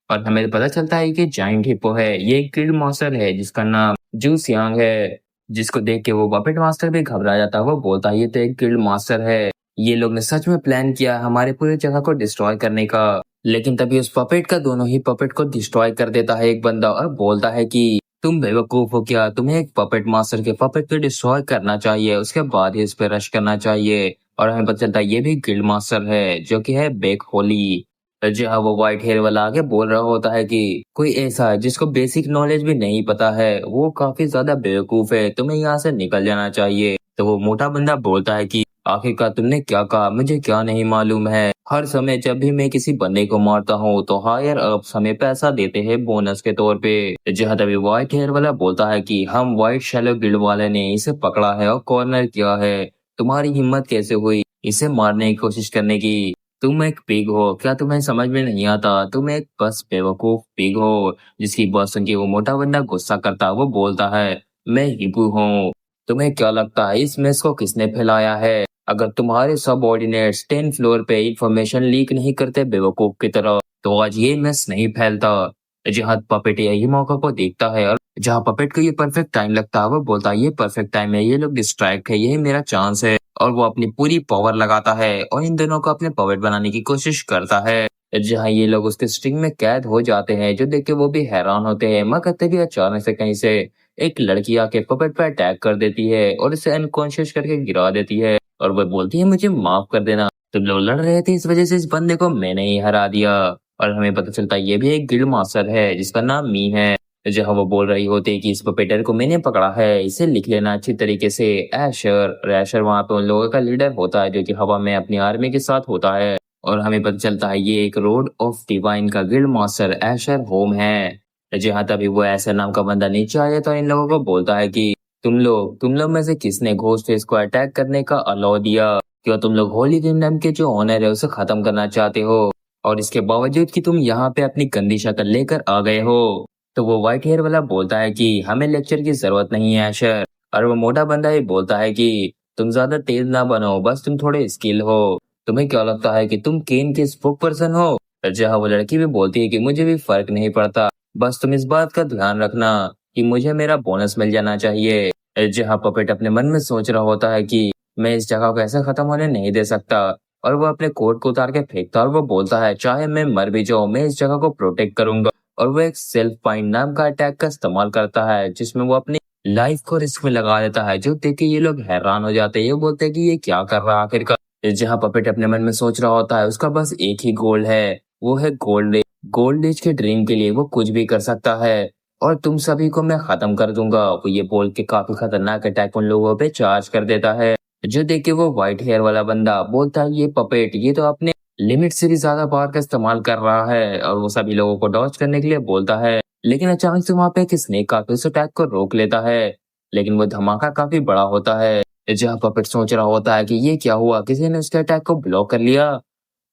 और हमें पता चलता है कि जाइंट हिप्पो है, ये एक गिल्ड मास्टर है जिसका नाम जूस यांग है। जिसको देख के वो पपेट मास्टर भी घबरा जाता है। वो बोलता है ये तो एक गिल्ड मास्टर है, ये लोग ने सच में प्लान किया हमारे पूरी जगह को डिस्ट्रॉय करने का। लेकिन तभी उस पपेट का दोनों ही पपेट को डिस्ट्रॉय कर देता है एक बंदा और बोलता है कि तुम बेवकूफ हो क्या, तुम्हें एक पपेट मास्टर के पपेट को डिस्ट्रॉय करना चाहिए, उसके बाद ही इस पे रश करना चाहिए। और हमें पता चलता है ये भी गिल्ड मास्टर है जो कि है बेक होली। जहाँ वो व्हाइट हेयर वाला आगे बोल रहा होता है कि कोई ऐसा है जिसको बेसिक नॉलेज भी नहीं पता है, वो काफी ज्यादा बेवकूफ है, तुम्हें यहाँ से निकल जाना चाहिए। तो वो मोटा बंदा बोलता है कि आखिरकार तुमने क्या कहा, मुझे क्या नहीं मालूम है। हर समय जब भी मैं किसी बंदे को मारता हूँ तो हायर अप्स हमें पैसा देते हैं बोनस के तौर पे। जहाँ तभी व्हाइट हेयर वाला बोलता है कि हम व्हाइट शैलो गिल्ड वाले ने इसे पकड़ा है और कॉर्नर किया है, तुम्हारी हिम्मत कैसे हुई इसे मारने की कोशिश करने की। तुम एक पिग हो, क्या तुम्हें समझ में नहीं आता, तुम एक बस बेवकूफ पिग हो। जिसकी बात सुन के वो मोटा बंदा गुस्सा करता है। वो बोलता है मैं हिपू हूँ, तुम्हें क्या लगता है इस मेस को किसने फैलाया है। अगर तुम्हारे सबऑर्डिनेट्स 10 फ्लोर पे इंफॉर्मेशन लीक नहीं करते बेवकूफ की तरह तो आज ये मेस नहीं फैलता। जहाँ पपेट यही मौका को देखता है और जहाँ पपेट को ये परफेक्ट टाइम लगता है वो बोलता है ये परफेक्ट टाइम है, ये लोग डिस्ट्रैक्ट है, यही मेरा चांस है। और वो अपनी पूरी पावर लगाता है और इन दोनों को अपने पपेट बनाने की कोशिश करता है। जहाँ ये लोग उसके स्ट्रिंग में कैद हो जाते हैं, जो देख के वो भी हैरान होते हैं। मगर तभी अचानक से कहीं से एक लड़की आके पपेट पे अटैक कर देती है और इसे अनकॉन्शियस करके गिरा देती है और वो बोलती है मुझे माफ कर देना, तुम लोग लड़ रहे थे इस वजह से इस बंदे को मैंने ही हरा दिया। और हमें पता चलता है ये भी एक गिल्ड मास्टर है जिसका नाम मी है। जहाँ वो बोल रही होती है कि इस पपेटर को मैंने पकड़ा है, इसे लिख लेना अच्छी तरीके से ऐशर। और ऐशर वहाँ पे उन लोगों का लीडर होता है जो कि हवा में अपनी आर्मी के साथ होता है। और हमें पता चलता है ये एक रोड ऑफ डिवाइन का गिल्ड मास्टर ऐशर होम है। जहाँ तभी वो ऐशर नाम का बंदा नीचे आ जाता है और इन लोगों को बोलता है कि तुम लोग में से किसने घोस्ट फेस को अटैक करने का अलाउ दिया? क्या तुम लोग होली किंगडम के जो ओनर है उसे खत्म करना चाहते हो? और इसके बावजूद कि तुम यहाँ पे अपनी गंदी शक्ल लेकर आ गए हो। तो वो व्हाइट हेयर वाला बोलता है कि हमें लेक्चर की जरूरत नहीं है ऐशर। और वो मोटा बंदा ही बोलता है कि तुम ज्यादा तेज ना बनो, बस तुम थोड़े स्किल हो। तुम्हें क्या लगता है कि तुम केन के स्पोक पर्सन हो? जहाँ वो लड़की भी बोलती है कि मुझे भी फर्क नहीं पड़ता, बस तुम इस बात का ध्यान रखना कि मुझे मेरा बोनस मिल जाना चाहिए। जहाँ पपेट अपने मन में सोच रहा होता है कि मैं इस जगह को ऐसे खत्म होने नहीं दे सकता। और वो अपने कोट को उतार के फेंकता है और वो बोलता है चाहे मैं मर भी जाऊं मैं इस जगह को प्रोटेक्ट करूंगा। और वो एक सेल्फ फाइंड नाम का अटैक का इस्तेमाल करता है जिसमें वो अपनी लाइफ को रिस्क में लगा देता है, जो देख के ये लोग हैरान हो जाते हैं। ये बोलते हैं कि ये क्या कर रहा है आखिरकार। जहाँ पपेट अपने मन में सोच रहा होता है उसका बस एक ही गोल है, वो है गोल्ड एज। गोल्ड एज के ड्रीम के लिए वो कुछ भी कर सकता है और तुम सभी को मैं खत्म कर दूंगा। वो ये बोल के काफी खतरनाक अटैक उन लोगों पे चार्ज कर देता है। जो देख के वो व्हाइट हेयर वाला बंदा बोलता है ये पपेट ये तो अपने लिमिट से भी ज्यादा पावर का इस्तेमाल कर रहा है। और वो सभी लोगों को डॉज करने के लिए बोलता है, लेकिन अचानक से वहां पे एक स्नेक आकर उस अटैक को रोक लेता है। लेकिन वो धमाका काफी बड़ा होता है। जहाँ पपेट सोच रहा होता है कि ये क्या हुआ, किसी ने उसके अटैक को ब्लॉक कर लिया।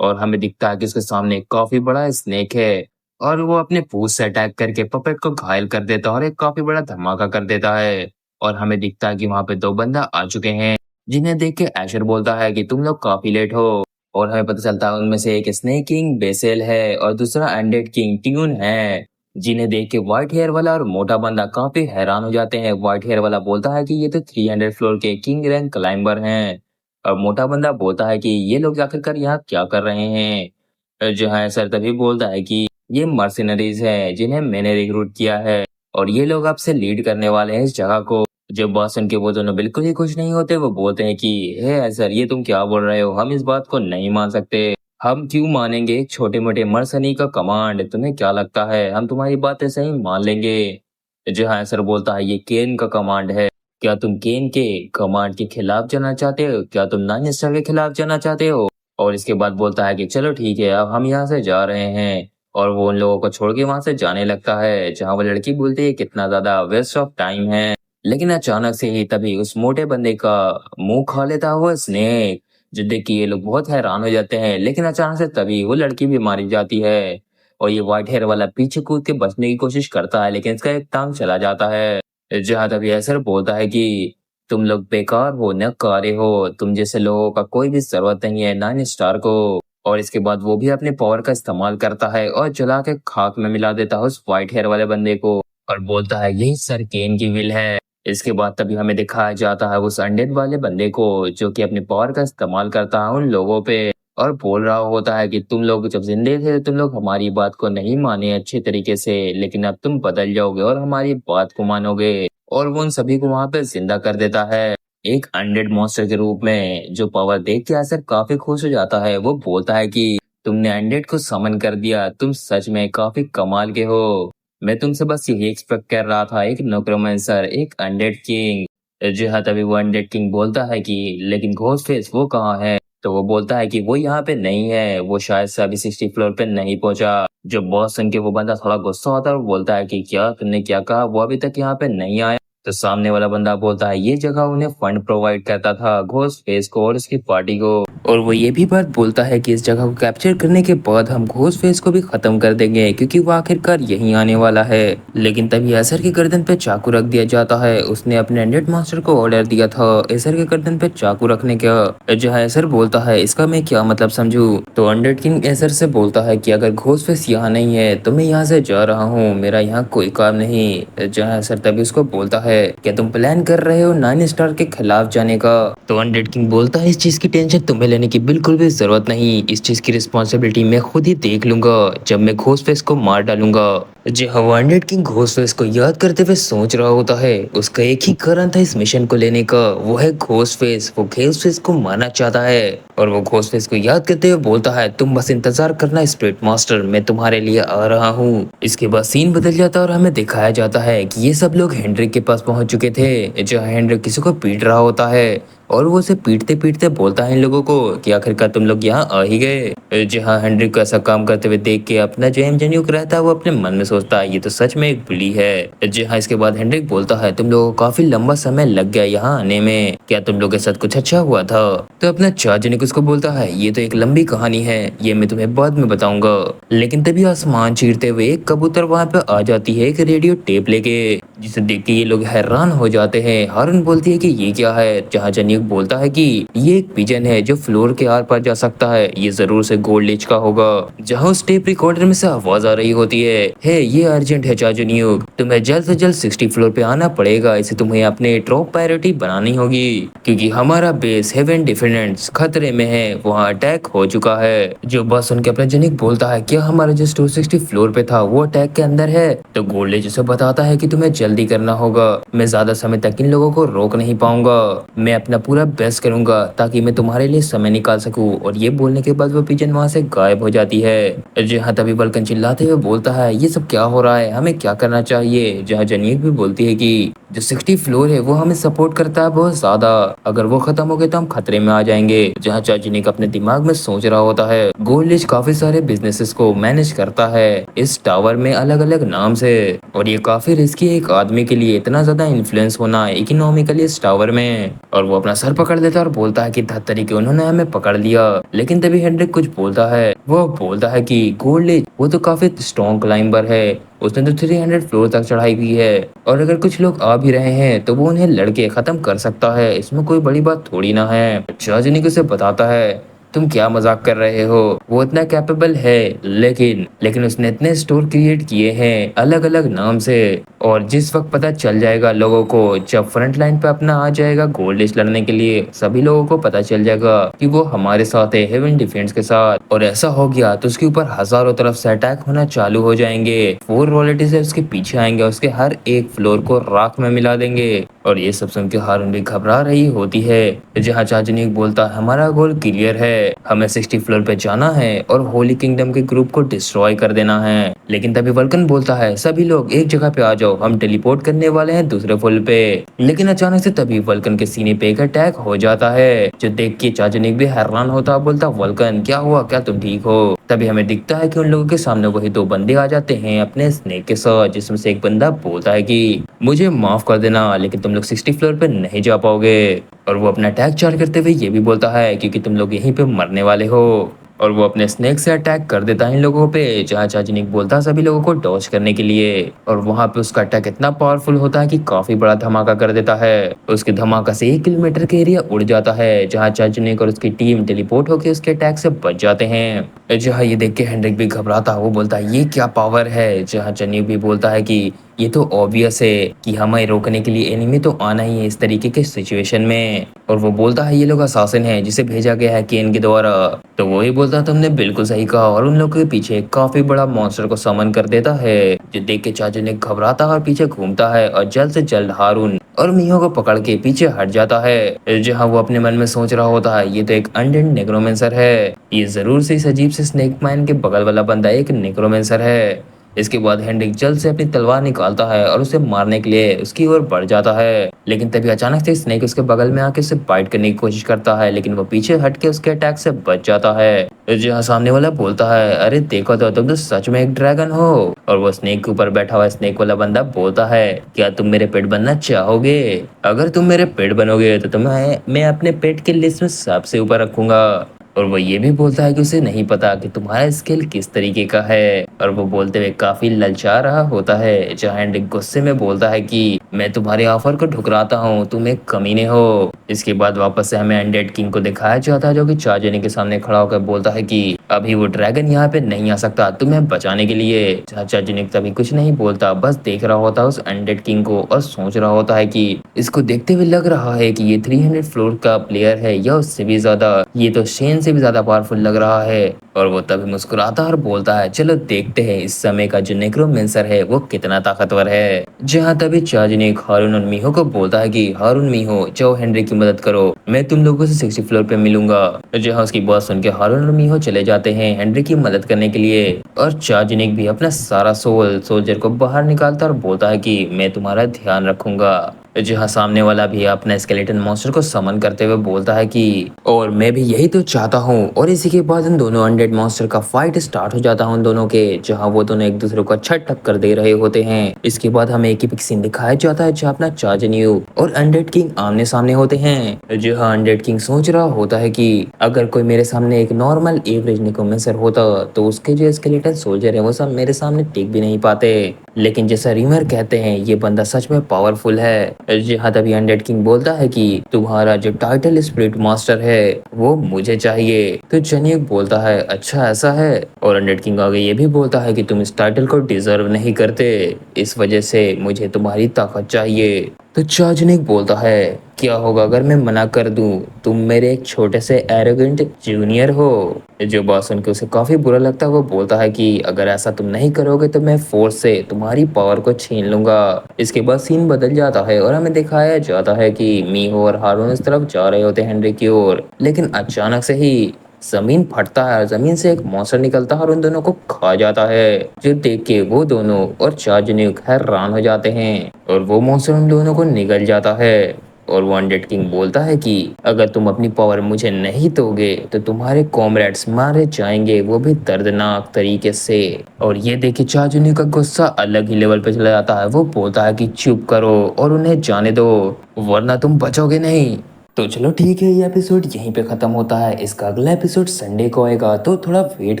और हमें दिखता है कि उसके सामने एक काफी बड़ा स्नेक है और वो अपने पूंछ से अटैक करके पपेट को घायल कर देता है और एक काफी बड़ा धमाका कर देता है। और हमें दिखता है कि वहां पे दो बंदा आ चुके हैं, जिन्हें देख के ऐशर बोलता है कि तुम लोग काफी लेट हो। और हमें पता चलता है उनमें से एक स्नेक किंग बेसेल है और दूसरा अनडेड किंग ट्यून है। जिन्हें देख के व्हाइट हेयर वाला और मोटा बंदा काफी हैरान हो जाते हैं। व्हाइट हेयर वाला बोलता है कि ये तो 300 फ्लोर के किंग रैंक क्लाइंबर हैं। और मोटा बंदा बोलता है कि ये लोग आखिरकार यहाँ क्या कर रहे हैं? जहाँ सर तभी बोलता है कि ये मर्सिनरीज हैं जिन्हें मैंने रिक्रूट किया है और ये लोग आपसे लीड करने वाले हैं इस जगह को। जब बॉस सुन के वो दोनों बिल्कुल ही खुश नहीं होते, वो बोलते हैं कि हे सर ये तुम क्या बोल रहे हो, हम इस बात को नहीं मान सकते। हम क्यों मानेंगे एक छोटे मोटे मर्सनी का कमांड? तुम्हें क्या लगता है हम तुम्हारी बातें सही मान लेंगे? जहाँ सर बोलता है ये केन का कमांड है, क्या तुम केन के कमांड के खिलाफ जाना चाहते हो? क्या तुम नाइन स्टार के खिलाफ जाना चाहते हो? और इसके बाद बोलता है कि चलो ठीक है अब हम यहाँ से जा रहे हैं। और वो उन लोगों को छोड़ के वहां से जाने लगता है। जहाँ वो लड़की बोलती है कितना ज्यादा वेस्ट ऑफ टाइम है। लेकिन अचानक से ही तभी उस मोटे बंदे का मुंह खा लेता हुआ स्नेक, जो देख के ये लोग बहुत हैरान हो जाते हैं। लेकिन अचानक से तभी वो लड़की भी मारी जाती है और ये व्हाइट हेयर वाला पीछे कूद के बचने की कोशिश करता है, लेकिन इसका एक टांग चला जाता है। जहाँ तभी ऐसर बोलता है कि तुम लोग बेकार हो, नकारे हो, तुम जैसे लोगों का कोई भी जरूरत नहीं है 9 स्टार को। और इसके बाद वो भी अपने पावर का इस्तेमाल करता है और जला के खाक में मिला देता है उस व्हाइट हेयर वाले बंदे को और बोलता है यही सर केन की विल है। इसके बाद तभी हमें दिखाया जाता है उस अनडेड वाले बंदे को जो कि अपने पावर का इस्तेमाल करता है उन लोगों पे और बोल रहा होता है कि तुम लोग जब जिंदे थे तुम लोग हमारी बात को नहीं माने अच्छे तरीके से, लेकिन अब तुम बदल जाओगे और हमारी बात को मानोगे। और वो उन सभी को वहां पे जिंदा कर देता है एक अनडेड मॉन्स्टर के रूप में। जो पावर देख के असर काफी खुश हो जाता है। वो बोलता है कि तुमने अनडेड को समन कर दिया, तुम सच में काफी कमाल के हो। मैं तुमसे बस यही एक्सपेक्ट कर रहा था, एक नोक्रोमेंसर, एक अनडेड किंग। जी हाँ, तभी वो अनडेड किंग बोलता है कि लेकिन घोस्ट फेस वो कहाँ है? तो वो बोलता है कि वो यहाँ पे नहीं है, वो शायद से अभी 60 फ्लोर पे नहीं पहुंचा। जो बॉस सुन के वो बंदा थोड़ा गुस्सा होता है और बोलता है कि क्या तुमने क्या कहा, वो अभी तक यहाँ पे नहीं आया। तो सामने वाला बंदा बोलता है ये जगह उन्हें फंड प्रोवाइड करता था घोस्ट फेस को और उसकी पार्टी को। और वो ये भी बात बोलता है कि इस जगह को कैप्चर करने के बाद हम घोस्ट फेस को भी खत्म कर देंगे क्योंकि वो आखिरकार यहीं आने वाला है। लेकिन तभी एसर की गर्दन पे चाकू रख दिया जाता है। उसने अपने अनडेड मास्टर को ऑर्डर दिया था एसर के गर्दन पे चाकू रखने का। जहाँ एसर बोलता है इसका मैं क्या मतलब समझू? तो अनडेड किंग एसर से बोलता है कि अगर घोस्ट फेस यहाँ नहीं है तो मैं यहाँ से जा रहा हूँ, मेरा यहाँ कोई काम नहीं। जहाँ एसर तभी उसको बोलता है क्या तुम प्लान कर रहे हो 9 स्टार के खिलाफ जाने का? तो अनडेड किंग बोलता है इस चीज की टेंशन तुम्हें लेने की बिल्कुल भी जरूरत नहीं। इस चीज की रिस्पॉन्सिबिलिटी मैं खुद ही देख लूंगा जब मैं घोस्टफेस को मार डालूंगा। जी हाँ, वांडेड किंग घोस्टफेस को याद करते हुए सोच रहा होता है। उसका एक ही कारण था इस मिशन को लेने का, वो है घोस्टफेस। वो घोस्टफेस को मारना चाहता है और वो घोस्टफेस को याद करते हुए बोलता है, तुम बस इंतजार करना स्पिरिट मास्टर, मैं तुम्हारे लिए आ रहा हूँ। इसके बाद सीन बदल जाता है और हमें दिखाया जाता है कि ये सब लोग हेनरिक के पास पहुंच चुके थे, जहाँ हेनरिक किसी को पीट रहा होता है और वो उसे पीटते पीटते बोलता है इन लोगों को कि आखिरकार तुम लोग यहाँ आ ही गए। जी हाँ, हेनरिक को ऐसा काम करते हुए देख के अपना जो एमजेन्युक रहता है वो अपने मन में सोचता है, ये तो सच में एक बुली है। जी हाँ, इसके बाद हेनरिक बोलता है, तुम लोगों को काफी लंबा समय लग गया यहाँ आने में, क्या तुम लोगों के साथ कुछ अच्छा हुआ था? तो अपना चार्जनिक उसको बोलता है, ये तो एक लंबी कहानी है, ये मैं तुम्हें बाद में बताऊंगा। लेकिन तभी आसमान चीरते हुए एक कबूतर वहां पे आ जाती है एक रेडियो टेप लेके, जिसे देख के ये लोग हैरान हो जाते हैं। हारून बोलती है कि ये क्या है, जहाँ जनिक बोलता है कि ये एक पिजन है जो फ्लोर के आर पार जा सकता है, ये जरूर से गोल्ड एज का होगा। जहाँ उस टेप रिकॉर्डर में से आवाज आ रही होती है, हे ये अर्जेंट है चार्जनिक, तुम्हें जल्द से जल्द 60 फ्लोर पे आना पड़ेगा, इसे तुम्हें अपने टॉप प्रायोरिटी बनानी होगी क्योंकि हमारा बेस हेवन डिफेंडेंट्स खतरे में है, वहाँ अटैक हो चुका है। जो बस उनके अपना जनिक बोलता है, क्या हमारा जो 260 फ्लोर पे था वो अटैक के अंदर है? तो गोल्ड एज उसे बताता है कि तुम्हें जल्दी करना होगा, मैं ज्यादा समय तक इन लोगों को रोक नहीं पाऊंगा, मैं अपना पूरा बेस्ट करूंगा ताकि मैं तुम्हारे लिए समय निकाल सकूं। और ये बोलने के बाद वो पिजन वहां से गायब हो जाती है। जहाँ तभी बल्कन चिल्लाते हुए बोलता है, ये सब क्या हो रहा है, हमें क्या करना चाहिए? जहाँ जनीक भी बोलती है कि जो 60 फ्लोर है वो हमें सपोर्ट करता है बहुत ज्यादा, अगर वो खत्म हो गए तो हम खतरे में आ जाएंगे। जहाँ चार्जनिक अपने दिमाग में सोच रहा होता है, गोल्ड काफी सारे बिजनेसेस को मैनेज करता है इस टावर में अलग अलग नाम से, और ये काफी रिस्की है एक आदमी के लिए इतना ज्यादा इन्फ्लुएंस होना इकोनॉमिकली इस टावर में। और वो अपना सर पकड़ लेता है और बोलता है कि धत्तरी के उन्होंने हमें पकड़ लिया। लेकिन तभी हेनरिक कुछ बोलता है, वो बोलता है कि गोल्ड वो तो काफी स्ट्रॉन्ग क्लाइंबर है, उसने तो 300 फ्लोर तक चढ़ाई की है, और अगर कुछ लोग आ भी रहे हैं तो वो उन्हें लड़के खत्म कर सकता है, इसमें कोई बड़ी बात थोड़ी ना है। शाहजनी उसे बताता है, तुम क्या मजाक कर रहे हो, वो इतना कैपेबल है, लेकिन उसने इतने स्टोर क्रिएट किए हैं अलग अलग नाम से, और जिस वक्त पता चल जाएगा लोगों को, जब फ्रंट लाइन पे अपना आ जाएगा गोल्ड लिस्ट लड़ने के लिए, सभी लोगों को पता चल जाएगा कि वो हमारे साथ है हेवन डिफेंस के साथ, और ऐसा हो गया तो उसके ऊपर हजारों तरफ से अटैक होना चालू हो जाएंगे। 4 रॉयल्टी से उसके पीछे आएंगे, उसके हर एक फ्लोर को राख में मिला देंगे। और ये सब सुन के हारून भी घबरा रही होती है। जहाँ चाचनिक बोलता है, हमारा गोल क्लियर है, हमें 60 फ्लोर पे जाना है और होली किंगडम के ग्रुप को डिस्ट्रॉय कर देना है। लेकिन तभी वल्कन बोलता है, सभी लोग एक जगह पे आ जाओ, हम टेलीपोर्ट करने वाले हैं दूसरे फुल पे। लेकिन अचानक से तभी वल्कन के सीने पे एक अटैक हो जाता है, जो देख के चाचनिक भी हैरान होता, बोलता वल्कन क्या हुआ, क्या तुम ठीक हो? तभी हमें दिखता है कि उन लोगों के सामने वही 2 बंदे आ जाते हैं अपने स्नेक के साथ, जिसमें से एक बंदा बोलता है कि मुझे माफ कर देना, लेकिन तुम लोग 60 फ्लोर पे नहीं जा पाओगे। और वो अपना अटैक चार्ज करते हुए ये भी बोलता है, क्योंकि तुम लोग यहीं पे मरने वाले हो। और वो अपने स्नेक से अटैक कर देता है इन लोगों पे, जहाँ चाचनिक बोलता है सभी लोगों को डॉज करने के लिए। और वहां पे उसका अटैक इतना पावरफुल होता है कि काफी बड़ा धमाका कर देता है, उसके धमाका से 1 किलोमीटर का एरिया उड़ जाता है, जहाँ चाचनिक और उसकी टीम टेलीपोर्ट होकर उसके अटैक से बच जाते हैं। जहाँ ये देख के हेनरिक भी घबराता है, वो बोलता है ये क्या पावर है? जहाँ चाचनिक भी बोलता है कि ये तो ऑब्वियस है कि हमें रोकने के लिए एनिमी तो आना ही है इस तरीके के सिचुएशन में। और वो बोलता है ये लोग असासिन हैं जिसे भेजा गया है केन के द्वारा। तो वही बोलता है, तुमने बिल्कुल सही कहा, और उन लोगों के पीछे काफी बड़ा मॉन्स्टर को समन कर देता है, जो देख के चाचू ने घबराता है और पीछे घूमता है और जल्द से जल्द हारून और मियो को पकड़ के पीछे हट जाता है। जहाँ वो अपने मन में सोच रहा होता है, ये तो एक अनडेड नेक्रोमेंसर है, ये जरूर से इस अजीब से स्नेक मैन के बगल वाला बंदा एक नेक्रोमेंसर है। इसके बाद हेनरिक जल्द से अपनी तलवार निकालता है और उसे मारने के लिए उसकी ओर बढ़ जाता है। लेकिन तभी अचानक से स्नेक उसके बगल में आके उसे बाइट करने की कोशिश करता है, लेकिन वो पीछे हट के उसके अटैक से बच जाता है। जहाँ सामने वाला बोलता है, अरे देखो तो तुम तो सच में एक ड्रैगन हो। और वो स्नेक के ऊपर बैठा हुआ स्नेक वाला बंदा बोलता है, क्या तुम मेरे पेट बनना चाहोगे? अगर तुम मेरे पेट बनोगे तो तुम्हें मैं अपने पेट के लिस्ट में सबसे ऊपर रखूंगा। और वो ये भी बोलता है कि उसे नहीं पता कि तुम्हारा स्किल किस तरीके का है। और वो बोलते हुए काफी ललचा रहा होता है, जहाँ हेनरिक गुस्से में बोलता है कि मैं तुम्हारे ऑफर को ठुकराता हूँ, तुम एक कमीने हो। इसके बाद वापस से हमें अनडेड किंग को दिखाया जाता है, जो कि चार्जनी के सामने खड़ा होकर बोलता है कि अभी वो ड्रैगन यहाँ पे नहीं आ सकता तुम्हें बचाने के लिए। चाचा जुनिक तभी कुछ नहीं बोलता, बस देख रहा होता है उस अनडेड किंग को और सोच रहा होता है कि इसको देखते हुए लग रहा है कि ये 300 फ्लोर का प्लेयर है या उससे भी ज्यादा, ये तो शेन से भी ज्यादा पावरफुल लग रहा है। और वो तभी मुस्कुराता और बोलता है चलो देखते हैं इस समय का जो नेक्रोमेंसर है वो कितना ताकतवर है। जहाँ तभी चार्जनिक हारून और मीहो को बोलता है कि हारून मीहो जाओ हेनरी की मदद करो, मैं तुम लोगों से 60 फ्लोर पे मिलूंगा। जहाँ उसकी बात सुन के हारून और मीहो चले जाते हैं हेनरी की मदद करने के लिए। और चार्जनिक भी अपना सारा सोल्जर को बाहर निकालता और बोलता है कि मैं तुम्हारा ध्यान रखूंगा। जहाँ सामने वाला भी अपना स्केलेटन मॉन्स्टर को समन करते हुए बोलता है कि और मैं भी यही तो चाहता हूँ। और इसी के बाद उन दोनों अनडेड मॉन्स्टर का फाइट स्टार्ट हो जाता है उन दोनों के, जहाँ वो दोनों एक दूसरे को अच्छा टक्कर दे रहे होते हैं। इसके बाद हमें एक इपिक सीन दिखाया जाता है जहाँ अपना चार्जन्यू और अनडेड किंग आमने सामने होते हैं। जहाँ अनडेड किंग सोच रहा होता है कि अगर कोई मेरे सामने एक नॉर्मल एवरेज निकोमेंसर होता तो उसके जो स्केलेटन सोल्जर है वो सब मेरे सामने टिक भी नहीं पाते, लेकिन जैसा रीमर कहते हैं ये बंदा सच में पावरफुल है। जहाँ तभी अनडेड किंग बोलता है कि तुम्हारा जो टाइटल स्पिरिट मास्टर है वो मुझे चाहिए। तो चनियक बोलता है अच्छा ऐसा है। और अनडेड किंग आगे ये भी बोलता है कि तुम इस टाइटल को डिजर्व नहीं करते, इस वजह से मुझे तुम्हारी ताकत चाहिए। तो चार्जनिक बोलता है क्या होगा अगर मैं मना कर दूं, तुम मेरे एक छोटे से एरोगेंट जूनियर हो। जो बात सुन के उसे काफी बुरा लगता है, वो बोलता है कि अगर ऐसा तुम नहीं करोगे तो मैं फोर्स से तुम्हारी पावर को छीन लूंगा। इसके बाद सीन बदल जाता है और हमें दिखाया जाता है कि मीहो और हारून इस तरफ जा रहे होते हैं हेनरी की ओर, लेकिन अचानक से ही जमीन फटता है, जमीन से एक मॉन्स्टर निकलता है और उन दोनों को खा जाता है। जो देख के वो दोनों और चार्जनिक हैरान हो जाते हैं और वो मॉन्स्टर उन दोनों को निगल जाता है। और वो अनडेड किंग बोलता है कि अगर तुम अपनी पावर मुझे नहीं दोगे तो तुम्हारे कॉमरेड्स मारे जाएंगे, वो भी दर्दनाक तरीके से। और ये देखिए चार्जनी का गुस्सा अलग ही लेवल पे चला जाता है, वो बोलता है कि चुप करो और उन्हें जाने दो वरना तुम बचोगे नहीं। तो चलो ठीक है, ये एपिसोड यहीं पे खत्म होता है। इसका अगला एपिसोड संडे को आएगा तो थोड़ा वेट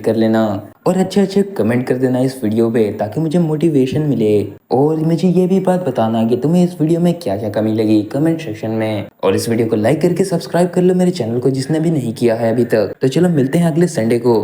कर लेना और अच्छे अच्छे कमेंट कर देना इस वीडियो पे ताकि मुझे मोटिवेशन मिले। और मुझे ये भी बात बताना कि तुम्हें इस वीडियो में क्या क्या कमी लगी कमेंट सेक्शन में। और इस वीडियो को लाइक करके सब्सक्राइब कर लो मेरे चैनल को जिसने भी नहीं किया है अभी तक। तो चलो मिलते हैं अगले संडे को।